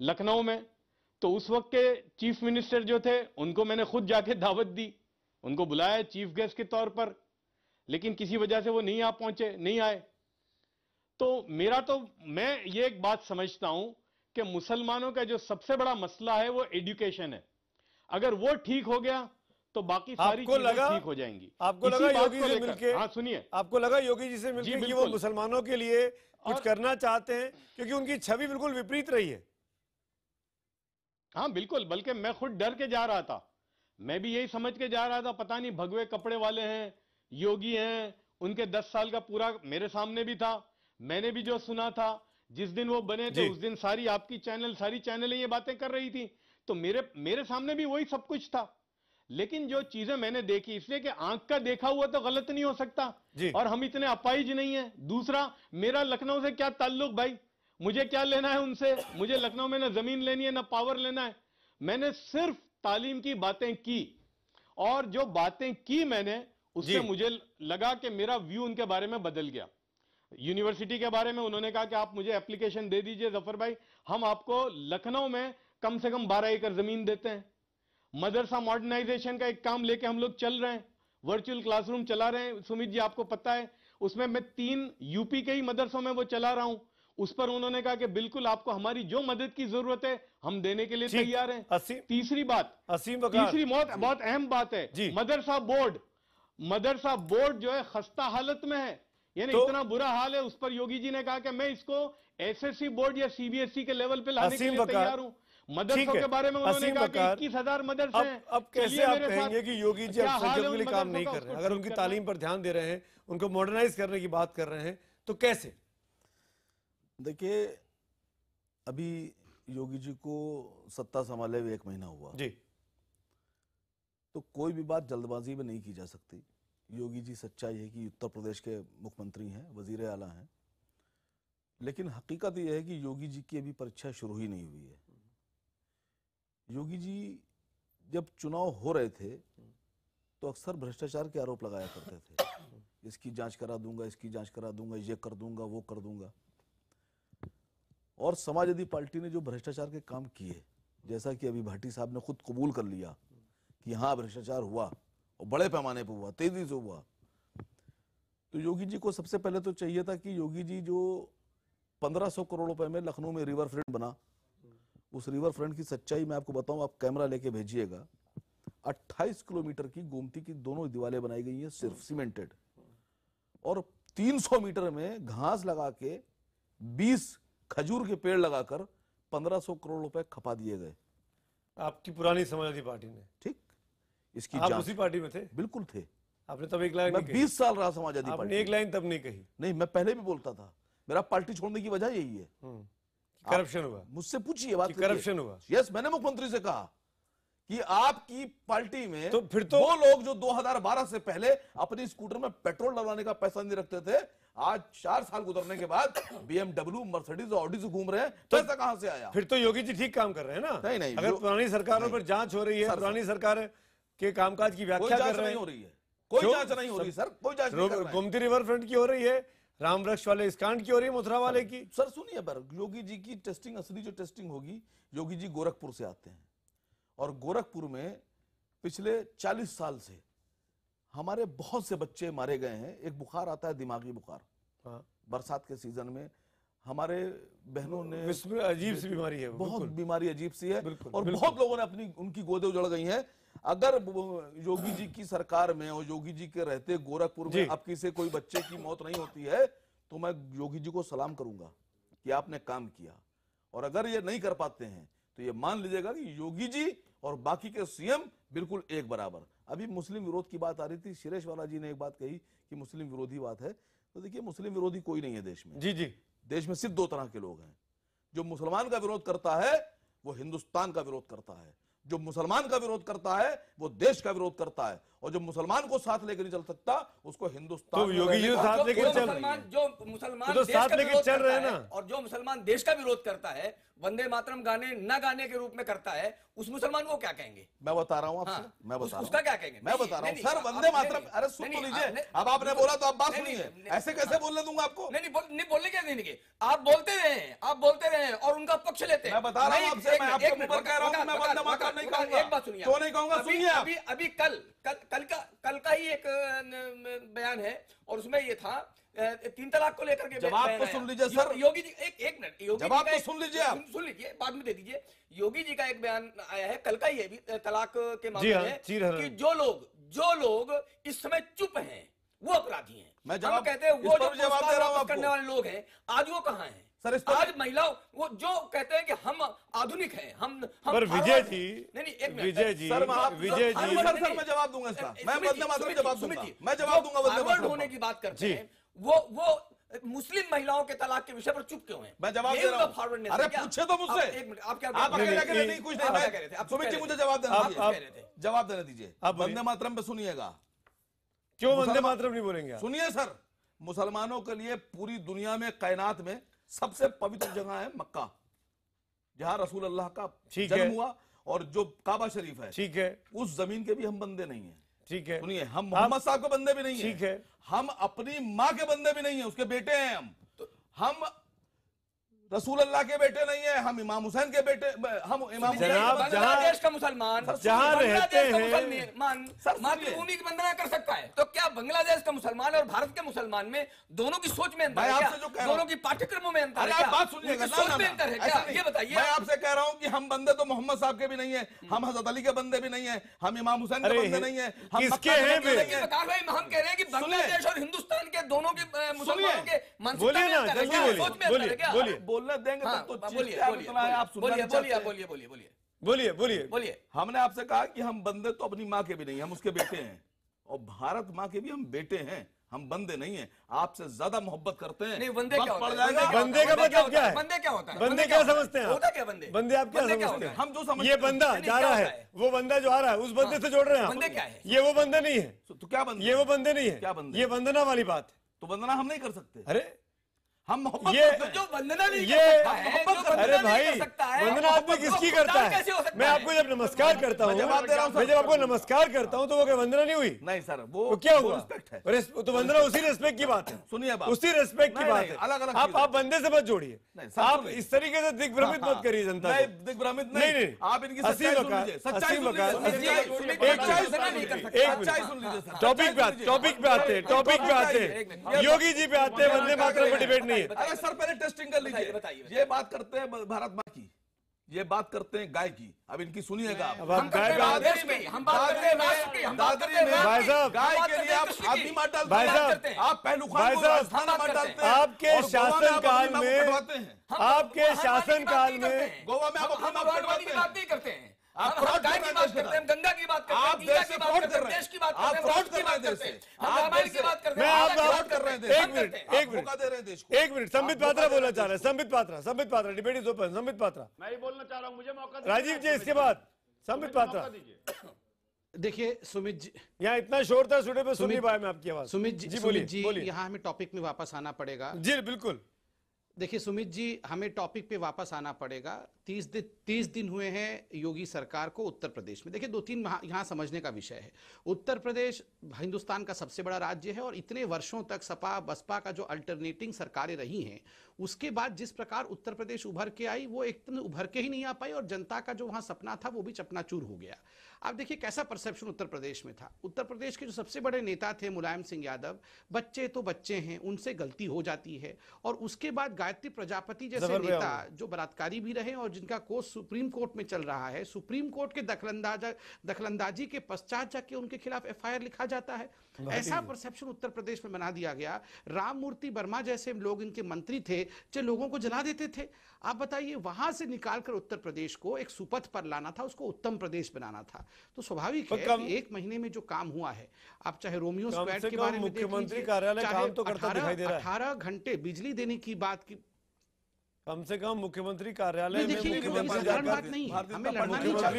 लखनऊ में, तो उस वक्त के चीफ मिनिस्टर जो थे उनको मैंने खुद जाके दावत दी, उनको बुलाया चीफ गेस्ट के तौर पर, लेकिन किसी वजह से वो नहीं आ पहुंचे, नहीं आए। तो मैं ये एक बात समझता हूं कि मुसलमानों का जो सबसे बड़ा मसला है वो एजुकेशन है, अगर वो ठीक हो गया तो बाकी सारी चीजें ठीक हो जाएंगी। आपको लगा योगी से मिलके, हाँ सुनिए, आपको लगा योगी जी से मिलके कि वो मुसलमानों के लिए कुछ करना चाहते हैं, क्योंकि उनकी छवि बिल्कुल विपरीत रही है? हाँ बिल्कुल, बल्कि मैं खुद डर के जा रहा था, मैं भी यही समझ के जा रहा था पता नहीं भगवे कपड़े वाले हैं, योगी हैं, उनके 10 साल का पूरा मेरे सामने भी था, मैंने भी जो सुना था, जिस दिन वो बने थे उस दिन सारी आपकी सारी चैनलें ये बातें कर रही थी, तो मेरे सामने भी वही सब कुछ था। लेकिन जो चीजें मैंने देखी, इसलिए कि आंख का देखा हुआ तो गलत नहीं हो सकता, और हम इतने अपाहिज नहीं है। दूसरा, मेरा लखनऊ से क्या ताल्लुक भाई, मुझे क्या लेना है उनसे, मुझे लखनऊ में ना जमीन लेनी है ना पावर लेना है, मैंने सिर्फ तालीम की बातें की, और जो बातें की मैंने उससे मुझे लगा कि मेरा व्यू उनके बारे में बदल गया। यूनिवर्सिटी के बारे में उन्होंने कहा कि आप मुझे एप्लीकेशन दे दीजिए जफर भाई, हम आपको लखनऊ में कम से कम 12 एकड़ जमीन देते हैं। मदरसा मॉडर्नाइजेशन का एक काम लेके हम लोग चल रहे हैं, वर्चुअल क्लासरूम चला रहे हैं, सुमित जी आपको पता है, उसमें मैं 3 यूपी के ही मदरसों में वो चला रहा हूं। उस पर उन्होंने कहा कि बिल्कुल आपको हमारी जो मदद की जरूरत है हम देने के लिए तैयार हैं। तीसरी बात, तीसरी बहुत अहम बात है, मदरसा बोर्ड जो है खस्ता हालत में है, यानी इतना बुरा हाल है, उस पर योगी जी ने कहा कि मैं इसको एसएससी बोर्ड या सीबीएसई के लेवल पे लाने के लिए तैयार हूं। मदरसों के बारे में उन्होंने कहा कि 21,000 मदरसे हैं। अब कैसे आप कहेंगे कि योगी जी अल्पसंख्यकों के लिए काम नहीं कर रहे हैं? अगर उनकी तालीम पर ध्यान दे रहे हैं, उनको मॉडर्नाइज करने की बात कर रहे हैं, तो कैसे? देखिए, अभी योगी जी को सत्ता संभाले हुए 1 महीना हुआ जी, तो कोई भी बात जल्दबाजी में नहीं की जा सकती। योगी जी सच्चाई है कि उत्तर प्रदेश के मुख्यमंत्री हैं, वजीर आला हैं, लेकिन हकीकत यह है कि योगी जी की अभी परीक्षा शुरू ही नहीं हुई है। योगी जी जब चुनाव हो रहे थे तो अक्सर भ्रष्टाचार के आरोप लगाया करते थे, इसकी जांच करा दूंगा, इसकी जांच करा दूंगा, ये कर दूंगा, वो कर दूंगा। और समाजवादी पार्टी ने जो भ्रष्टाचार के काम किए, जैसा कि अभी भाटी साहब ने खुद कबूल कर लिया कि हाँ भ्रष्टाचार हुआ और बड़े पैमाने पर हुआ, तेजी से हुआ, तो योगी जी को सबसे पहले तो चाहिए था कि योगी जी जो 1500 करोड़ रुपए में लखनऊ में रिवर फ्रंट बना, उस रिवर फ्रंट की सच्चाई मैं आपको बताऊं, आप कैमरा लेके भेजिएगा। 28 किलोमीटर की गोमती की दोनों दीवारें बनाई गई हैं सिर्फ सीमेंटेड, और 300 मीटर में घास लगा के 20 खजूर के पेड़ लगाकर 1500 करोड़ रुपए खपा दिए गए। आपकी पुरानी समाजवादी पार्टी ने, ठीक, इसकी आप जांच उसी पार्टी में थे? बिल्कुल थे। आपने तब एक लाइन मैं 20 साल रहा समाजवादी पार्टी। आपने एक लाइन तब नहीं कही? नहीं, मैं पहले भी बोलता था। मेरा पार्टी छोड़ने की वजह यही है, करप्शन हुआ। मुझसे पूछिए बात, करप्शन हुआ। यस, मैंने मुख्यमंत्री से कहा कि आपकी पार्टी में तो फिर तो वो लोग जो 2012 से पहले अपनी स्कूटर में पेट्रोल डलवाने का पैसा नहीं रखते थे, आज 4 साल गुजरने के बाद BMW, मर्सिडीज, ऑडी से घूम रहे हैं, तो पैसा कहां से आया? फिर तो योगी जी ठीक काम कर रहे हैं ना? नहीं, अगर पुरानी सरकारों पर जांच हो रही है, पुरानी सरकार के कामकाज की व्याख्या कर रहे हैं, हो रही है, कोई जांच नहीं हो रही सर, कोई जांच नहीं कर रहे हैं। गोमती रिवर फ्रंट की हो रही है, राम वृक्ष वाले इस कांड की हो रही है, मथुरा वाले की। सर सुनिए, पर योगी जी की टेस्टिंग, असली जो टेस्टिंग होगी, योगी जी गोरखपुर से आते हैं, और गोरखपुर में पिछले 40 साल से हमारे बहुत से बच्चे मारे गए हैं। एक बुखार आता है, दिमागी बुखार, बरसात के सीजन में हमारे बहनों ने, अजीब सी बीमारी है, बहुत बीमारी अजीब सी है, और बिल्कुल। बहुत लोगों ने अपनी उनकी गोदे उजड़ गई हैं। अगर योगी जी की सरकार में और योगी जी के रहते गोरखपुर में अब किसी कोई बच्चे की मौत नहीं होती है, तो मैं योगी जी को सलाम करूंगा कि आपने काम किया। और अगर ये नहीं कर पाते हैं तो ये मान लीजिएगा कि योगी जी और बाकी के सीएम बिल्कुल एक बराबर। अभी मुस्लिम विरोध की बात आ रही थी, शिरेश वाला जी ने एक बात कही कि मुस्लिम विरोधी बात है, तो देखिए मुस्लिम विरोधी कोई नहीं है देश में। जी, देश में सिर्फ 2 तरह के लोग हैं। जो मुसलमान का विरोध करता है वो हिंदुस्तान का विरोध करता है, जो मुसलमान का विरोध करता है वो देश का विरोध करता है, और जो मुसलमान को साथ लेकर नहीं चल सकता उसको हिंदुस्तान तो योगी जी साथ लेकर चल रहे हैं, जो मुसलमान तो साथ लेकर चल रहे हैं ना। और जो मुसलमान देश का विरोध करता है, वंदे मातरम गाने न गाने के रूप में करता है, उस मुसलमान को क्या कहेंगे? मैं बता रहा हूं आपसे, मैं बता रहा हूं, उसका क्या कहेंगे? मैं बता रहा हूं सर, वंदे मातरम, अरे सुन तो लीजिए, अब आपने बोला तो आप बात सुनिए, ऐसे कैसे बोलने दूंगा आपको? नहीं बोलने क्या देंगे, आप बोलते रहे और उनका पक्ष लेते हैं। मैं बता रहा हूं आपसे, मैं आपको मुंह पर कह रहा हूं कि मैं वंदे मातरम नहीं कहूंगा। एक बात सुनिए, क्यों नहीं कहूंगा? सुनिए, अभी कल का ही एक बयान है, और उसमें ये था 3 तलाक को लेकर के जवाब तो सुन लीजिए सर। योगी जी, एक मिनट, जवाब तो सुन लीजिए, आप सुन लीजिए, बाद में दे दीजिए। योगी जी का एक बयान आया है, कल का ही है भी, तलाक के मामले में, कि जो लोग इस समय चुप हैं वो अपराधी हैं। मैं जवाब कहते हैं वो जो जवाब दे रहा हूं करने वाले लोग हैं, आज वो कहां हैं? सर, आज महिलाओं, वो जो कहते हैं कि हम आधुनिक हैं, हम पर विजय जी, विजय जी, सर मैं जवाब दूंगा इसका, मैं वंदे मातरम जवाब दूंगा, मैं जवाब दूंगा वंदे मातरम होने की बात करते हैं, वो मुस्लिम महिलाओं के तलाक के विषय पर चुप क्यों हैं? मैं जवाब दे रहा हूं। अरे पूछे तो मुझसे, एक मिनट, आप क्या आप अकेले नहीं, कुछ नहीं, सुमित जी मुझे जवाब देना दीजिए, जवाब देने दीजिए। आप वंदे मातरम पे सुनिएगा। क्यों वंदे मातरम नहीं बोलेंगे? सुनिए सर, मुसलमानों के लिए पूरी दुनिया में, कायनात में सबसे पवित्र जगह है मक्का, जहां रसूल अल्लाह का जन्म हुआ, और जो काबा शरीफ है, ठीक है, उस जमीन के भी हम बंदे नहीं है। ठीक है, सुनिए, हम मोहम्मद साहब के बंदे भी नहीं है, ठीक है, हम अपनी माँ के बंदे भी नहीं है, उसके बेटे हैं हम रसूल अल्लाह के बेटे नहीं है, हम इमाम हुसैन के बेटे, हम इमाम बांग्लादेश का मुसलमान जहां रहते हैं मातृभूमि की वंदना कर सकता है, तो क्या बांग्लादेश का मुसलमान और भारत के मुसलमान में दोनों की सोच में अंतर है क्या? दोनों की पाठ्यक्रमों में अंतर है क्या? बात सुनिएगा, सोच में अंतर है क्या? ये बताइए। मैं आपसे कह रहा हूं कि हम बंदे तो मोहम्मद साहब के भी नहीं है, हम हजरत अली के बंदे भी नहीं है, हम इमाम हुसैन के बंदे नहीं है, हम किसके हैं? हम कह रहे हैं कि बांग्लादेश और हिंदुस्तान के दोनों के मुसलमानों के बोलिए ना, सोच में अंतर है क्या? बोलने देंगे तो बोलिए। हमने आपसे कहा कि हम बंदे तो अपनी माँ के भी नहीं, हम उसके बेटे हैं, और भारत माँ के भी हम बेटे हैं, हम बंदे नहीं हैं। आपसे ज्यादा मोहब्बत करते हैं। नहीं, बंदे क्या होता है? बंदे का मतलब क्या है? बंदे क्या होता है? बंदे क्या समझते हैं? होता क्या बंदे? बंदे आप क्या समझते हैं? हम जो समझते ये बंदा जा रहा है, वो बंदा जो आ रहा है, उस बंदे से जोड़ रहे हैं। बंदे क्या है? ये वो बंदे नहीं है। तो क्या बंदे? ये वो बंदे नहीं है। क्या बंदे? ये वंदना वाली बात है। तो वंदना हम नहीं कर सकते। अरे हम मोहब्बत ये करते हैं। जो वंदना नहीं ये कर सकता है, जो अरे वंदना नहीं भाई कर सकता है, वंदना आदमी किसकी करता है? कैसे हो सकता मैं है? आपको जब नमस्कार करता हूँ, मैं जवाब दे रहा हूँ सर। मैं जब आपको नमस्कार करता हूँ तो वो क्या वंदना नहीं हुई? नहीं सर, तो वो क्या वो हुआ? रिस्पेक्ट है। तो वंदना उसी रिस्पेक्ट की बात है। सुनिए बात, उसी रिस्पेक्ट की नहीं, बात नहीं, है। अलग-अलग आप चीज़ है। बंदे से मत जोड़िए, नहीं, सर, आप सुनिए। इस तरीके से दिग्भ्रमित मत करिए जनता नहीं, को। दिग्भ्रमित नहीं, नहीं, नहीं। आप इनकी सच्चाई सुन लीजिए, सच्चाई सुन लीजिए, टॉपिक पे आते हैं। योगी जी पे आते हैं, वंदे मातरम पर डिबेट नहीं है। अरे सर पहले टेस्टिंग कर लीजिए। ये बात करते हैं भारत माँ की, ये बात करते हैं गाय की। अब इनकी सुनिएगा आप। अब आप गाय पे हम बात करते हैं राष्ट्र की, हम बात करते हैं भाई साहब, गाय के लिए आप आदमी मार डालते भाई हैं, साहब, आप पहलू भाई खान को साहब, राजस्थान मार डालते हैं, आपके और गोवा में आप शासनकाल अपनी माँ को में कटवाते हैं। आपके शासनकाल में गोवा में आप अपनी माँ को भगवान की कटवाते बात हैं। नहीं करते हैं, आप हम फ्रॉड गाय कर की रहे बात हैं करते हैं, हम गंगा की बात करते हैं, आप गीता देश की से बात फ्रॉड करते कर हैं, रहे हैं। देश की बात आप करते हैं, फ्रॉड की कर रहे बात हैं देश करते से। हैं, हम आप रामायण देश की से- बात करते मैं हैं, आप फ्रॉड कर रहे हैं देश को। एक मिनट आप संबित पात्रा बोलना चाह रहे हैं। Sambit Patra debate is open. Sambit Patra, मैं ही बोलना चाह रहा हूँ, मुझे मौका दीजिए। राजीव जी इसके बाद संबित पात्रा। देखिए सुमित जी, यहाँ इतना शोर था, सुने पे सुन नहीं पाया मैं आपकी आवाज। सुमित जी, बोलिए, जी बोलिए। यहाँ हमें टॉपिक में वापस आना पड़ेगा। जी बिल्कुल। देखिए सुमित जी, हमें टॉपिक पे वापस आना पड़ेगा। 30 दिन हुए हैं योगी सरकार को उत्तर प्रदेश में। देखिए 2-3 यहाँ समझने का विषय है। उत्तर प्रदेश हिंदुस्तान का सबसे बड़ा राज्य है और इतने वर्षों तक सपा बसपा का जो अल्टरनेटिंग सरकारें रही हैं, उसके बाद जिस प्रकार उत्तर प्रदेश उभर के आई, वो एकदम उभर के ही नहीं आ पाई और जनता का जो वहाँ सपना था वो भी चकनाचूर हो गया। आप देखिए कैसा परसेप्शन उत्तर प्रदेश में था। उत्तर प्रदेश के जो सबसे बड़े नेता थे मुलायम सिंह यादव, बच्चे तो बच्चे हैं, उनसे गलती हो जाती है। और उसके बाद गायत्री प्रजापति जैसे नेता जो बलात्कारी भी रहे और जिनका केस सुप्रीम कोर्ट में चल रहा है, सुप्रीम कोर्ट के दखलंदाजी के पश्चात जाके उनके खिलाफ एफआईआर लिखा जाता है। ऐसा परसेप्शन उत्तर प्रदेश में बना दिया गया। राम मूर्ति वर्मा जैसे लोग इनके मंत्री थे जो लोगों को जला देते थे। आप बताइए, वहां से निकालकर उत्तर प्रदेश को एक सुपथ पर लाना था, उसको उत्तम प्रदेश बनाना था। तो स्वाभाविक है कि 1 महीने में जो काम हुआ है, आप चाहे रोमियो स्क्वाड के बारे में मुख्यमंत्री कार्यालय काम तो करता दिखाई दे रहा है। 18 घंटे बिजली देने की बात की, कम से कम मुख्यमंत्री कार्यालय में मुख्यमंत्री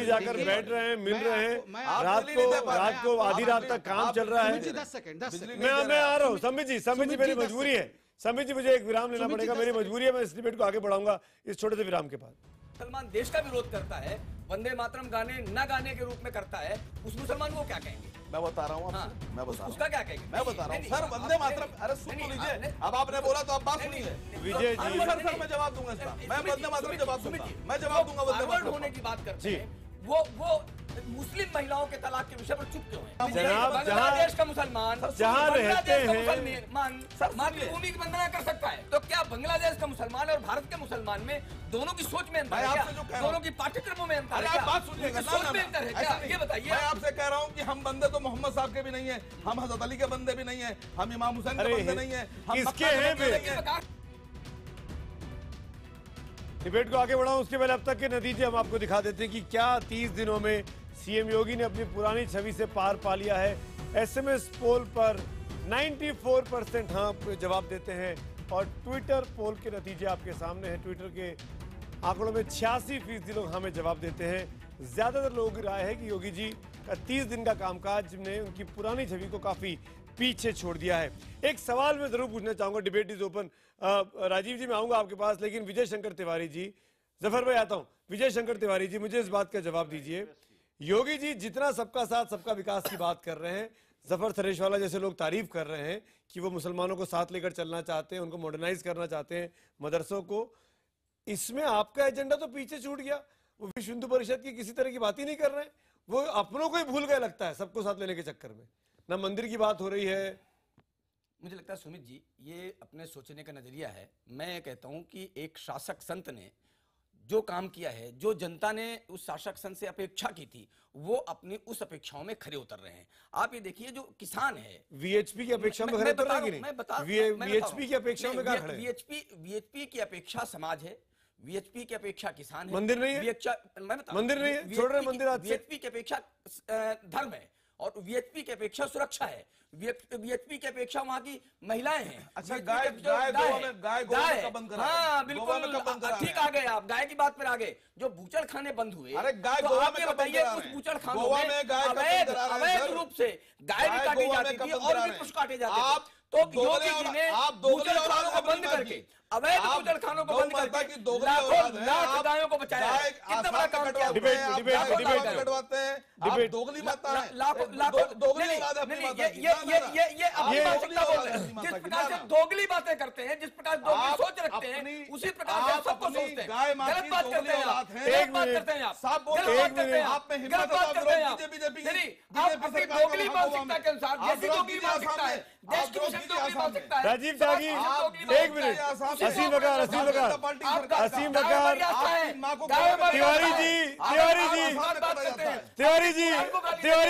जाकर बैठ रहे हैं, मिल रहे हैं। रात को आधी रात तक काम चल रहा है। 10 सेकंड मैं आ रहा हूँ। संबित जी मेरी मजबूरी है। संबित जी मुझे एक विराम लेना पड़ेगा, मेरी मजबूरी है। मैं इस डिबेट को आगे बढ़ाऊंगा इस छोटे से विराम के बाद। मुसलमान देश का विरोध करता है, वंदे मातरम गाने न गाने के रूप में करता है, उस मुसलमान को क्या कहेंगे? मैं बता रहा हूँ, हाँ, मैं बता रहा हूँ, उसका क्या कहेंगे? मैं बता रहा हूँ सर। वंदे मातरम, अरे सुन तो लीजिए। अब आपने बोला तो आप बात सुनिए। विजय जी सर मैं जवाब दूंगा इसका। मैं वंदे मातरम जवाब दूंगा, मैं जवाब दूंगा। वंदे मातरम होने की बात करते हैं, वो मुस्लिम महिलाओं के तलाक के विषय पर चुप क्यों है? जनाब, बांग्लादेश का मुसलमान जहाँ रहते हैं मातृभूमि की वंदना कर सकता है, तो क्या बांग्लादेश का मुसलमान और भारत के मुसलमान में दोनों की सोच में अंतर है क्या? दोनों की पाठ्यक्रमों में अंतर है क्या? बात सुनिएगा, सोच में अंतर है क्या? ये बताइए। मैं आपसे कह रहा हूँ कि हम बंदे तो मोहम्मद साहब के भी नहीं है, हम हजरत अली के बंदे भी नहीं है, हम इमाम हुसैन के बंदे नहीं है, हम किसके हैं? डिबेट को आगे बढ़ाऊं उसके पहले अब तक के नतीजे हम आपको दिखा देते हैं कि क्या 30 दिनों में सीएम योगी ने अपनी पुरानी छवि से पार पा लिया है। एसएमएस पोल पर 94% हाँ जवाब देते हैं और ट्विटर पोल के नतीजे आपके सामने हैं। ट्विटर के आंकड़ों में 86% लोग हमें जवाब देते हैं। ज्यादातर लोगों की राय है कि योगी जी का 30 दिन का कामकाज ने उनकी पुरानी छवि को काफी पीछे छोड़ दिया है। एक सवाल मैं जरूर पूछना चाहूंगा, debate is open. Rajiv ji मैं आऊंगा आपके पास, लेकिन विजय शंकर तिवारी जी, जफर भाई आता हूं। विजय शंकर तिवारी जी मुझे इस बात का जवाब दीजिए, योगी जी जितना सबका साथ सबका विकास की बात कर रहे हैं, जफर थरेशवाला जैसे लोग तारीफ कर रहे हैं कि वो मुसलमानों को साथ लेकर चलना चाहते हैं, उनको मॉडर्नाइज करना चाहते हैं मदरसों को, इसमें आपका एजेंडा तो पीछे छूट गया। वो विश्व हिंदू परिषद की किसी तरह की बात ही नहीं कर रहे हैं, वो अपनों को ही भूल गए लगता है सबको साथ लेने के चक्कर में। ना मंदिर की बात हो रही है। मुझे लगता है सुमित जी ये अपने सोचने का नजरिया है। मैं कहता हूं कि एक शासक संत ने जो काम किया है, जो जनता ने उस शासक संत से अपेक्षा की थी, वो अपनी उस अपेक्षाओं में खरे उतर रहे हैं। आप ये देखिए, जो किसान है वीएचपी की अपेक्षा में खरे उतर रहे हैं कि नहीं? वीएचपी की अपेक्षा में कहां खड़े हैं? वीएचपी की अपेक्षा समाज है, वीएचपी की अपेक्षा किसान है, मंदिर नहीं है, मंदिर नहीं है, छोड़ रहे मंदिर। वीएचपी की अपेक्षा धर्म है और वीएचपी की अपेक्षा सुरक्षा है, वीएचपी की अपेक्षा वहां की महिलाएं हैं। अच्छा, गाय का बंद करा। हाँ बिल्कुल ठीक आ गए आप, गाय की बात पर आ गए। जो बूचड़ खाने बंद हुए, अरे गाय तो आप ये बताइए उस बूचड़ खानों में अवैध रूप से गाय भी काटी जाती थी और भी कुछ काटे जाते थे। तो योगी जी ने बूचड़ खानों को बंद करके अवैध बूचड़ खानों को बंद करके लाखों लाख गायों को बचाया है। कितना बड़ा काम किया। डिबेट दोगली माता है, लाखों दोगली ये अपनी मानसिकता बोल रहे हैं। जिस प्रकार से दोगली बातें करते हैं, जिस प्रकार दोगली सोच रखते हैं, उसी प्रकार से सबको सोचते हैं। गलत बात करते हैं आप, गलत बात करते हैं आप, गलत बात करते हैं आप, गलत बात करते हैं आप। नहीं, आप अपनी दोगली मानसिकता के अनुसार, जैसी दोगली मानसिकता है, देश की मिशन दोगली मानसिकता है। राजीव त्यागी, एक मिनट, असीम बकार, तिवारी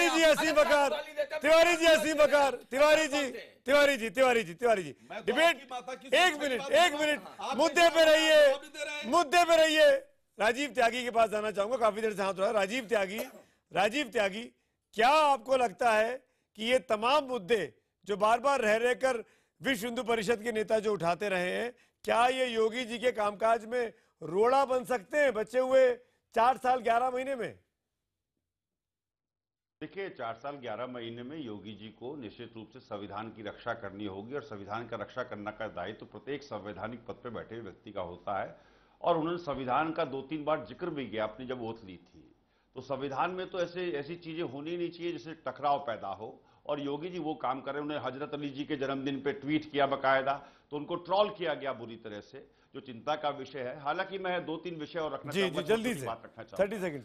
जी, असीम बकार, तिवारी जी, डिबेट, एक मिनट, मुद्दे पे रहिए। राजीव त्यागी के पास जाना चाहूंगा, काफी देर से हाथ उठा। राजीव त्यागी, क्या आपको लगता है कि ये तमाम मुद्दे जो बार बार रहकर विश्व हिंदू परिषद के नेता जो उठाते रहे हैं, क्या ये योगी जी के कामकाज में रोड़ा बन सकते हैं बचे हुए 4 साल 11 महीने में? देखिए, 4 साल 11 महीने में योगी जी को निश्चित रूप से संविधान की रक्षा करनी होगी, और संविधान का रक्षा करने का दायित्व तो प्रत्येक संवैधानिक पद पर बैठे व्यक्ति का होता है। और उन्होंने संविधान का 2-3 बार जिक्र भी किया अपनी जब ओथ ली थी। तो संविधान में तो ऐसी चीजें होनी नहीं चाहिए जिससे टकराव पैदा हो, और योगी जी वो काम कर रहे हैं। उन्हें हजरत अली जी के जन्मदिन पे ट्वीट किया बकायदा, तो उनको ट्रोल किया गया बुरी तरह से, जो चिंता का विषय है। हालांकि मैं 2-3 विषय और रखना चाहूंगा, जल्दी से बात रखना चाहूंगा। 30 सेकंड।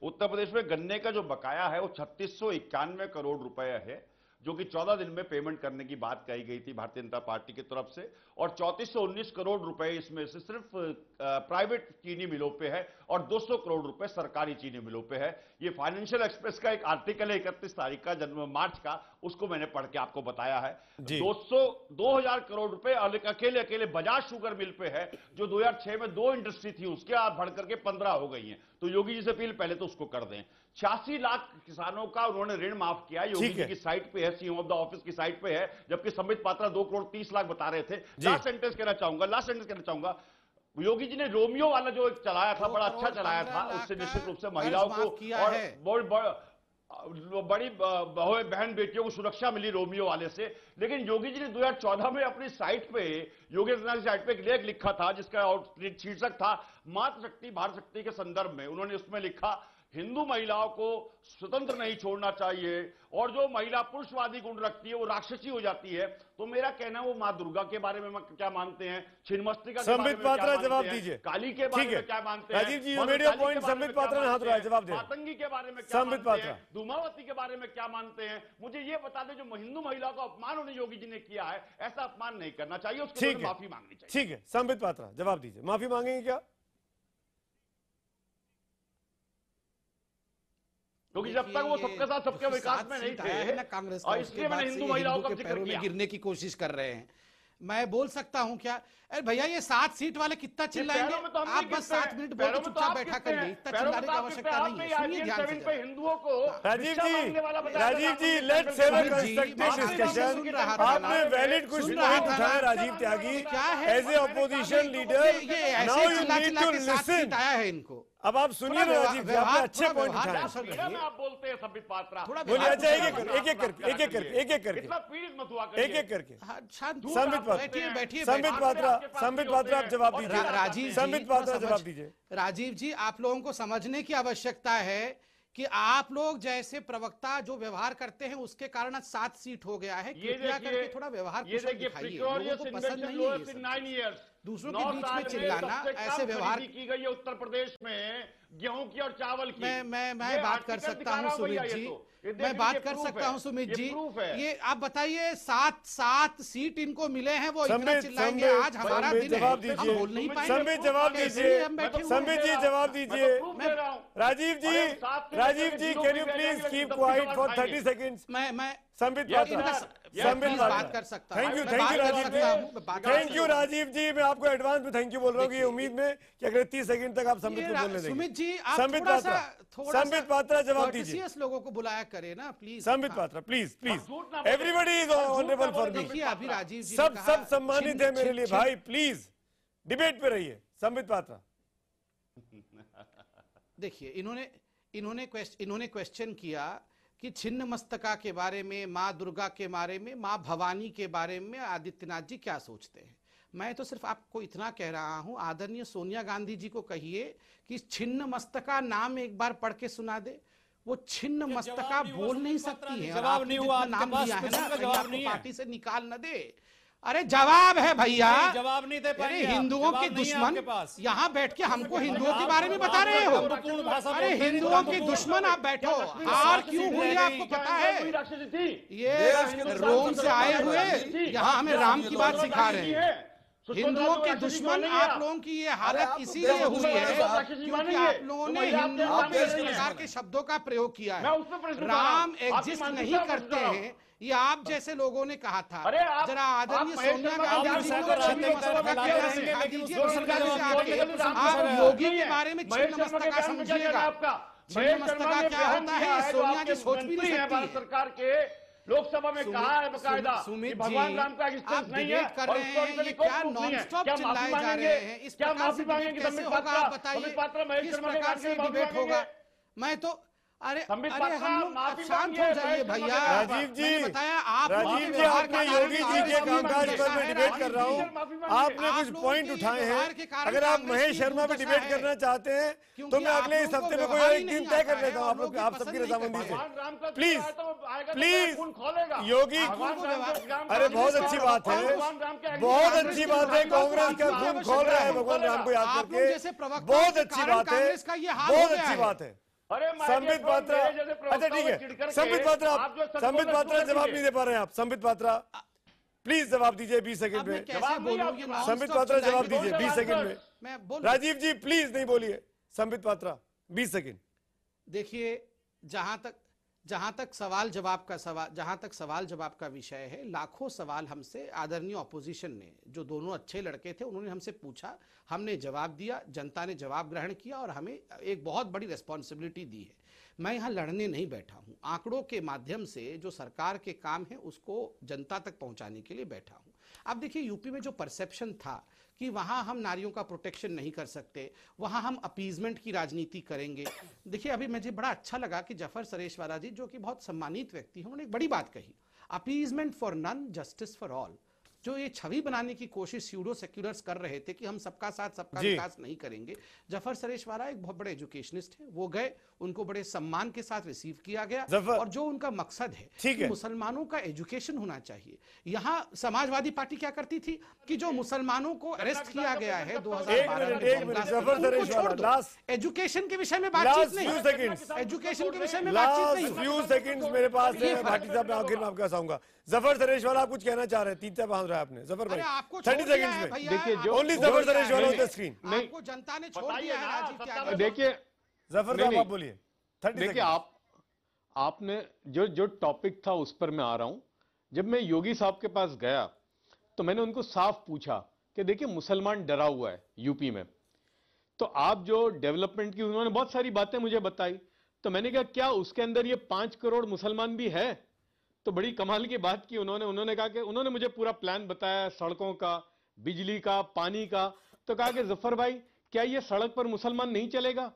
उत्तर प्रदेश में गन्ने का जो बकाया है वो 3691 करोड़ रुपए है, जो कि 14 दिन में पेमेंट करने की बात कही गई थी भारतीय जनता पार्टी की तरफ से। और 3419 करोड़ रुपए इसमें से सिर्फ प्राइवेट चीनी मिलों पे है, और 200 करोड़ रुपए सरकारी चीनी मिलों पे है। ये फाइनेंशियल एक्सप्रेस का एक आर्टिकल है 31 तारीख का, मार्च का, उसको मैंने पढ़ के आपको बताया है। 2000 करोड़ रुपए अकेले बजाज शुगर मिल पे है, जो 2006 में 2 इंडस्ट्री थी, उसके आज बढ़ करके 15 हो गई हैं। तो योगी जी से अपील, पहले तो उसको कर दें। 86 लाख किसानों का उन्होंने ऋण माफ किया, योगी जी की साइट पे है, सीएम ऑफ द ऑफिस की साइट पे है, जबकि संबित पात्रा 2 करोड़ 30 लाख बता रहे थे। लास्ट सेंटेंस कहना चाहूंगा, योगी जी ने रोमियो वाला जो एक चलाया था, बड़ा अच्छा चलाया था, उससे निश्चित रूप से महिलाओं को और बड़ी बहन बेटियों को सुरक्षा मिली रोमियो वाले से। लेकिन योगी जी ने 2014 में अपनी साइट पे, योगी आदित्यनाथ की साइट पे एक लेख लिखा था जिसका शीर्षक था मातृशक्ति भारत शक्ति के संदर्भ में। उन्होंने उसमें लिखा, हिंदू महिलाओं को स्वतंत्र नहीं छोड़ना चाहिए, और जो महिला पुरुषवादी गुण रखती है वो राक्षसी हो जाती है। तो मेरा कहना है, वो मां दुर्गा के बारे में क्या मानते हैं, छिन्नमस्तिका के बारे में क्या मानते हैं, काली के बारे में क्या मानते हैं, राजीव जी, वीडियो पॉइंट संबित पात्रा ने हाथ उठाया, जवाब दे। मातंगी के बारे में क्या मानते हैं, धूमावती के बारे में क्या मानते हैं। मुझे ये बता दें, जो हिंदू महिलाओं का अपमान उन्हें योगी जी ने किया है, ऐसा अपमान नहीं करना चाहिए, उसके लिए माफी मांगनी चाहिए। ठीक है, संबित पात्रा जवाब दीजिए, माफी मांगेंगे क्या? क्योंकि जब तक वो सबके साथ सबके विकास में नहीं थे, कांग्रेस, और इसलिए मैंने हिंदू महिलाओं का जिक्र किया। गिरने की कोशिश कर रहे हैं। मैं बोल सकता हूं क्या? अरे भैया, ये 7 सीट वाले कितना चिल्लाएंगे? आप बस 7 मिनट बोल के चुपचाप बैठा करिए, इतना चिल्लाने की आवश्यकता नहीं है। सुनिए ध्यान से हिंदुओं को। Rajiv ji, let's have a constructive discussion. आपने वैलिड कुछ पॉइंट उठाए Rajiv Tyagi, as a opposition leader. Now you need to listen. आया है इनको। अब आप सुनिए ना राजीव जी, आपने अच्छे पॉइंट उठाए। आप बोलते हैं संबित पात्रा, बोलिए। अच्छा, एक एक करके संबित पात्रा, संबित पात्रा आप जवाब दीजिए। राजीव, संबित पात्रा जवाब दीजिए। राजीव जी, आप लोगों को समझने की आवश्यकता है कि आप लोग जैसे प्रवक्ता जो व्यवहार करते हैं, उसके कारण 7 सीट हो गया है। कृपया करके थोड़ा व्यवहार कुशल दिखाइए, लोगों को पसंद नहीं है दूसरों के बीच में चिल्लाना, ऐसे व्यवहार की गई है उत्तर प्रदेश में गेहूं की और चावल की। मैं बात कर सकता हूं सुमित जी, मैं बात कर सकता हूं सुमित जी। ये आप बताइए, 7 सीट इनको मिले हैं, वो इतना चिल्लाएंगे? आज हमारा दिन है, हम बोल नहीं पाएंगे। संबित जवाब दीजिए, संबित जी जवाब दीजिए। Rajiv ji, can you please keep quiet for 30 seconds? मैं संबित बात कर सकता हूं। Thank you Rajiv ji, thank you Rajiv ji. मैं आपको एडवांस में थैंक यू बोल रहा हूँ, ये उम्मीद में कि अगर 30 सेकंड तक आप संबित को बोलने देंगे। सुमित जी, आप संबित पात्रा जवाब दीजिए। लोगों को बुलाया करे ना please. Sambit Patra please, everybody is honourable for me. अभी राजीव जी सब सम्मानित है मेरे लिए भाई, प्लीज डिबेट पे रहिए। संबित पात्रा, देखिए, इन्होंने क्वेश्चन किया कि छिन्न मस्तका के बारे में, माँ दुर्गा के बारे में, माँ भवानी के बारे में आदित्यनाथ जी क्या सोचते हैं। मैं तो सिर्फ आपको इतना कह रहा हूं, आदरणीय सोनिया गांधी जी को कहिए कि छिन्न मस्तका नाम एक बार पढ़ के सुना दे। वो छिन्न मस्तका बोल नहीं सकती है। जवाब नहीं हुआ, नाम दिया है ना, जवाब नहीं है, पार्टी से निकाल न दे। अरे जवाब है भैया, जवाब नहीं दे पाएंगे। हिंदुओं के दुश्मन यहाँ बैठ के हमको हिंदुओं के बारे में बता रहे हो। अरे हिंदुओं के दुश्मन आप बैठो, हार क्यों हुई आपको पता है? ये रोम से आए हुए यहाँ हमें राम की बात सिखा रहे हैं। हिंदुओं के दुश्मन आप लोगों की ये हालत इसीलिए हुई है क्योंकि आप लोगों ने हिंदुओं पे इस प्रकार के शब्दों का प्रयोग किया है। राम एग्जिस्ट नहीं करते हैं, ये आप जैसे लोगों ने कहा था। जरा आदरणीय सोनिया गांधी जी को आप योगी के बारे में छिन्न मस्तका समझिएगा। छिन्न मस्तका क्या होता है ये सोनिया जी सोच भी नहीं सकती। सरकार के लोकसभा में कहा है बकायदा कि भगवान राम का एग्जिस्टेंस नहीं है कर रहे हैं, ये क्या नॉनस्टॉप चिल्लाए जा रहे हैं? इस प्रकार से डिबेट कैसे होगा आप बताइए, किस प्रकार से डिबेट होगा? मैं तो अरे हम लोग शांत हो जाइए भैया। राजीव जी बताया आप आपने योगी जी के कामकाज पर मैं डिबेट कर रहा हूँ, आपने कुछ पॉइंट उठाए हैं। अगर आप महेश शर्मा पे डिबेट करना चाहते हैं तो मैं अगले इस हफ्ते में कोई एक दिन तय कर लेता हूँ आप लोग, आप सबकी रजामंदी से। प्लीज प्लीज योगी, अरे बहुत अच्छी बात है, बहुत अच्छी बात है, कांग्रेस का खून खोल रहा है भगवान राम को याद करके, बहुत अच्छी बात है, बहुत अच्छी बात है। संबित पात्रा, अच्छा ठीक है, संबित पात्रा जवाब नहीं दे पा रहे हैं आप। संबित पात्रा प्लीज जवाब दीजिए 20 सेकंड में। संबित पात्रा जवाब दीजिए 20 सेकंड में। राजीव जी प्लीज नहीं बोलिए। संबित पात्रा 20 सेकंड। देखिए, जहां तक सवाल जवाब का विषय है, लाखों सवाल हमसे आदरणीय ऑपोजिशन ने, जो दोनों अच्छे लड़के थे, उन्होंने हमसे पूछा, हमने जवाब दिया, जनता ने जवाब ग्रहण किया और हमें एक बहुत बड़ी रिस्पॉन्सिबिलिटी दी है। मैं यहाँ लड़ने नहीं बैठा हूँ, आंकड़ों के माध्यम से जो सरकार के काम है उसको जनता तक पहुंचाने के लिए बैठा हूँ। अब देखिए, यूपी में जो परसेप्शन था कि वहां हम नारियों का प्रोटेक्शन नहीं कर सकते, वहां हम अपीजमेंट की राजनीति करेंगे। देखिए, अभी मुझे बड़ा अच्छा लगा कि जफर सरेशवाला जी, जो कि बहुत सम्मानित व्यक्ति हैं, उन्होंने एक बड़ी बात कही, appeasement for none, justice for all. जो ये छवि बनाने की कोशिश स्यूडो सेक्युलर्स कर रहे थे कि हम सबका साथ सबका विकास नहीं करेंगे। जफर सरेशवाला एक बहुत बड़े एजुकेशनिस्ट हैं, वो गए, उनको बड़े सम्मान के साथ रिसीव किया गया और जो उनका मकसद है कि मुसलमानों का एजुकेशन होना चाहिए। यहाँ समाजवादी पार्टी क्या करती थी कि जो मुसलमानों को अरेस्ट किया गया है 2012 एजुकेशन के विषय में बातचीत नहीं, एजुकेशन के विषय में बातचीत नहीं। फ्यू सेकंड्स मेरे पास है, भाटी साहब मैं आखिर में आपका चाहूंगा। जफर सरेशवाला आप कुछ कहना चाह रहे हैं, तीन बांध रहा है आपने। जफर भाई 30 सेकंड्स में देखिए, only Zafar Sareshwala on the screen. आपको जनता ने छोड़ दिया है राजीव क्या? देखिए जफर साहब आप बोलिए। देखिए, आपने जो टॉपिक था उस पर मैं आ रहा हूं। जब मैं योगी साहब के पास गया तो मैंने उनको साफ पूछा कि देखिए, मुसलमान डरा हुआ है यूपी में, तो आप जो डेवलपमेंट की, उन्होंने बहुत सारी बातें मुझे बताई। तो मैंने कहा क्या उसके अंदर ये 5 करोड़ मुसलमान भी है? तो बड़ी कमाल की बात की उन्होंने कहा कि उन्होंने मुझे पूरा प्लान बताया, सड़कों का, बिजली का, पानी का। तो कहा कि जफर भाई, क्या ये सड़क पर मुसलमान नहीं चलेगा?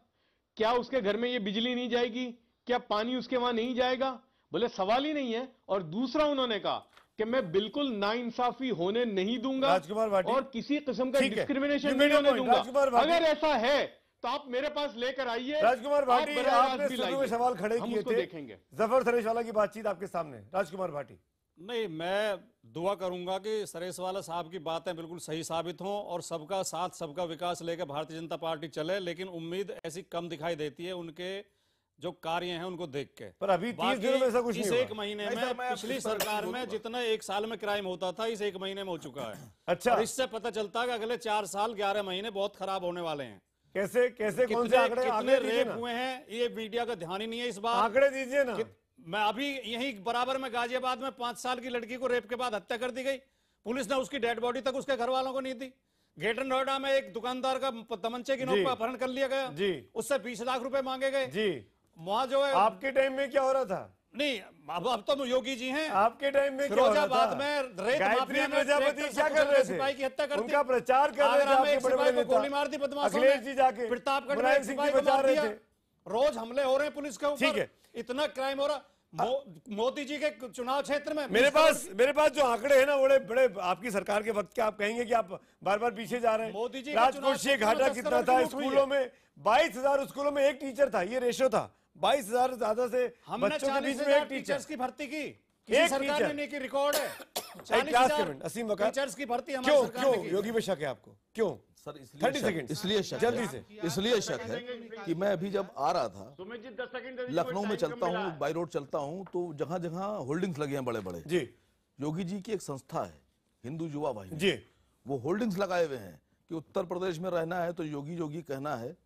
क्या उसके घर में ये बिजली नहीं जाएगी? क्या पानी उसके वहां नहीं जाएगा? बोले सवाल ही नहीं है। और दूसरा उन्होंने कहा कि मैं बिल्कुल नाइंसाफी होने नहीं दूंगा और किसी किस्म का डिस्क्रिमिनेशन नहीं होने दूंगा। अगर ऐसा है तो आप मेरे पास लेकर आइए। राजकुमार भाटी, आपने शुरू में सवाल खड़े किए थे, देखेंगे। जफर सरेशवाला की बातचीत आपके सामने। राजकुमार भाटी। नहीं, मैं दुआ करूंगा कि सरेशवाला साहब की बातें बिल्कुल सही साबित हों और सबका साथ सबका विकास लेकर भारतीय जनता पार्टी चले, लेकिन उम्मीद ऐसी कम दिखाई देती है उनके जो कार्य हैं उनको देख के। पर अभी 30 दिनों में ऐसा कुछ नहीं हुआ। एक महीने में पिछली सरकार में जितना एक साल में क्राइम होता था, इस एक महीने में हो चुका है। अच्छा, और इससे पता चलता है कि अगले 4 साल 11 महीने बहुत खराब होने वाले हैं। कैसे कौन से आंकड़े? कितने रेप हुए हैं ये मीडिया का ध्यान ही नहीं है इस बार। आंकड़े दीजिए ना। मैं अभी यही बराबर में गाजियाबाद में 5 साल की लड़की को रेप के बाद हत्या कर दी गई, पुलिस ने उसकी डेड बॉडी तक उसके घर वालों को नहीं दी। ग्रेटर नोएडा में एक दुकानदार का तमंचे की नोक पर अपहरण कर लिया गया जी, उससे 20 लाख रुपए मांगे गए जी। वहां जो है, आपके टाइम में क्या हो रहा था? नहीं, अब तो योगी जी हैं। आपके टाइम में फिरोजाबाद में रेत माफिया ने प्रजापति क्या कर रहे थे? सिपाही की हत्या कर दी, उनका प्रचार कर रहे थे, आपके बड़े-बड़े नेता गोली मार दी बदमाशों ने, अखिलेश जी जाके प्रतापगढ़ में सिपाही को मार दिया। रोज हमले हो रहे हैं पुलिस के ऊपर, इतना क्राइम हो रहा। मोदी जी के चुनाव क्षेत्र में मेरे पास जो आंकड़े हैं ना बड़े बड़े आपकी सरकार के वक्त के, आप कहेंगे कि आप बार बार पीछे जा रहे हैं। मोदी जी राजकोषीय घाटा कितना था स्कूलों में? 22,000 स्कूलों में एक टीचर था, ये रेशो था। 22,000 ज्यादा से बच्चों के बीच में एक टीचर की भर्ती की, किसी सरकार ने नहीं की, रिकॉर्ड है। 40,000 असीम वकार टीचर्स की भर्ती हमारी सरकार ने की। क्यों योगी पे शक है आपको? क्यों सर? 30 सेकंड इसलिए शक जल्दी से, इसलिए शक है कि मैं अभी जब आ रहा था सुमित जी 10 सेकंड लखनऊ में चलता हूँ, बाई रोड चलता हूँ, तो जहां जहां होल्डिंग्स लगे हैं बड़े बड़े जी, योगी जी की एक संस्था है हिंदू युवा वाहिनी जी, वो होल्डिंग्स लगाए हुए हैं कि उत्तर प्रदेश में रहना है तो योगी योगी कहना है।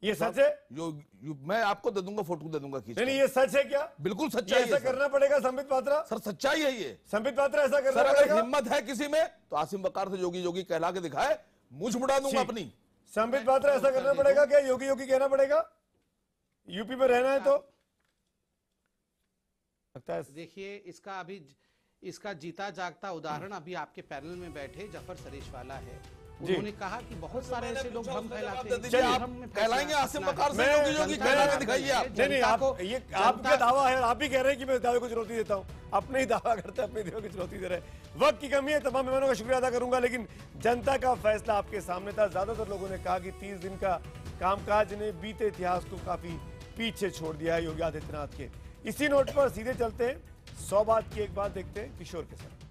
ये सच है? मैं आपको दे दूंगा, फोटो दे दूंगा खींच। नहीं, ये सच है क्या? बिल्कुल सच्चाई है। ऐसा करना पड़ेगा संबित पात्रा? सर सच्चाई है ये। संबित पात्रा ऐसा करना सर, पड़ेगा? अगर हिम्मत है किसी में तो आसिम वकार से योगी योगी कहला के दिखाए, मुझ मुड़ा दूंगा अपनी। संबित पात्रा ऐसा करना पड़ेगा क्या? योगी योगी कहना पड़ेगा? यूपी में रहना है तो लगता है। देखिए इसका जीता जागता उदाहरण अभी आपके पैनल में बैठे जफर सरेशवाला है। उन्होंने कहा कि बहुत सारे ऐसे लोग भ्रम फैलाते हैं। आप कहलाएंगे आसिम वकार से योगी योगी कहला के दिखाइए आप। नहीं, ये आपका दावा है, आप ही कह रहे हैं कि मैं दावे को चुनौती देता हूं। अपने ही दावा करते हैं, अपने दावे को चुनौती दे रहे हैं। वक्त की कमी है, तमाम मेहमानों का शुक्रिया अदा करूंगा, लेकिन जनता का फैसला आपके सामने था। ज्यादातर लोगों ने कहा कि 30 दिन का कामकाज ने बीते इतिहास को काफी पीछे छोड़ दिया है योगी आदित्यनाथ के। इसी नोट पर सीधे चलते हैं 100 बात की एक बात देखते हैं किशोर के साथ।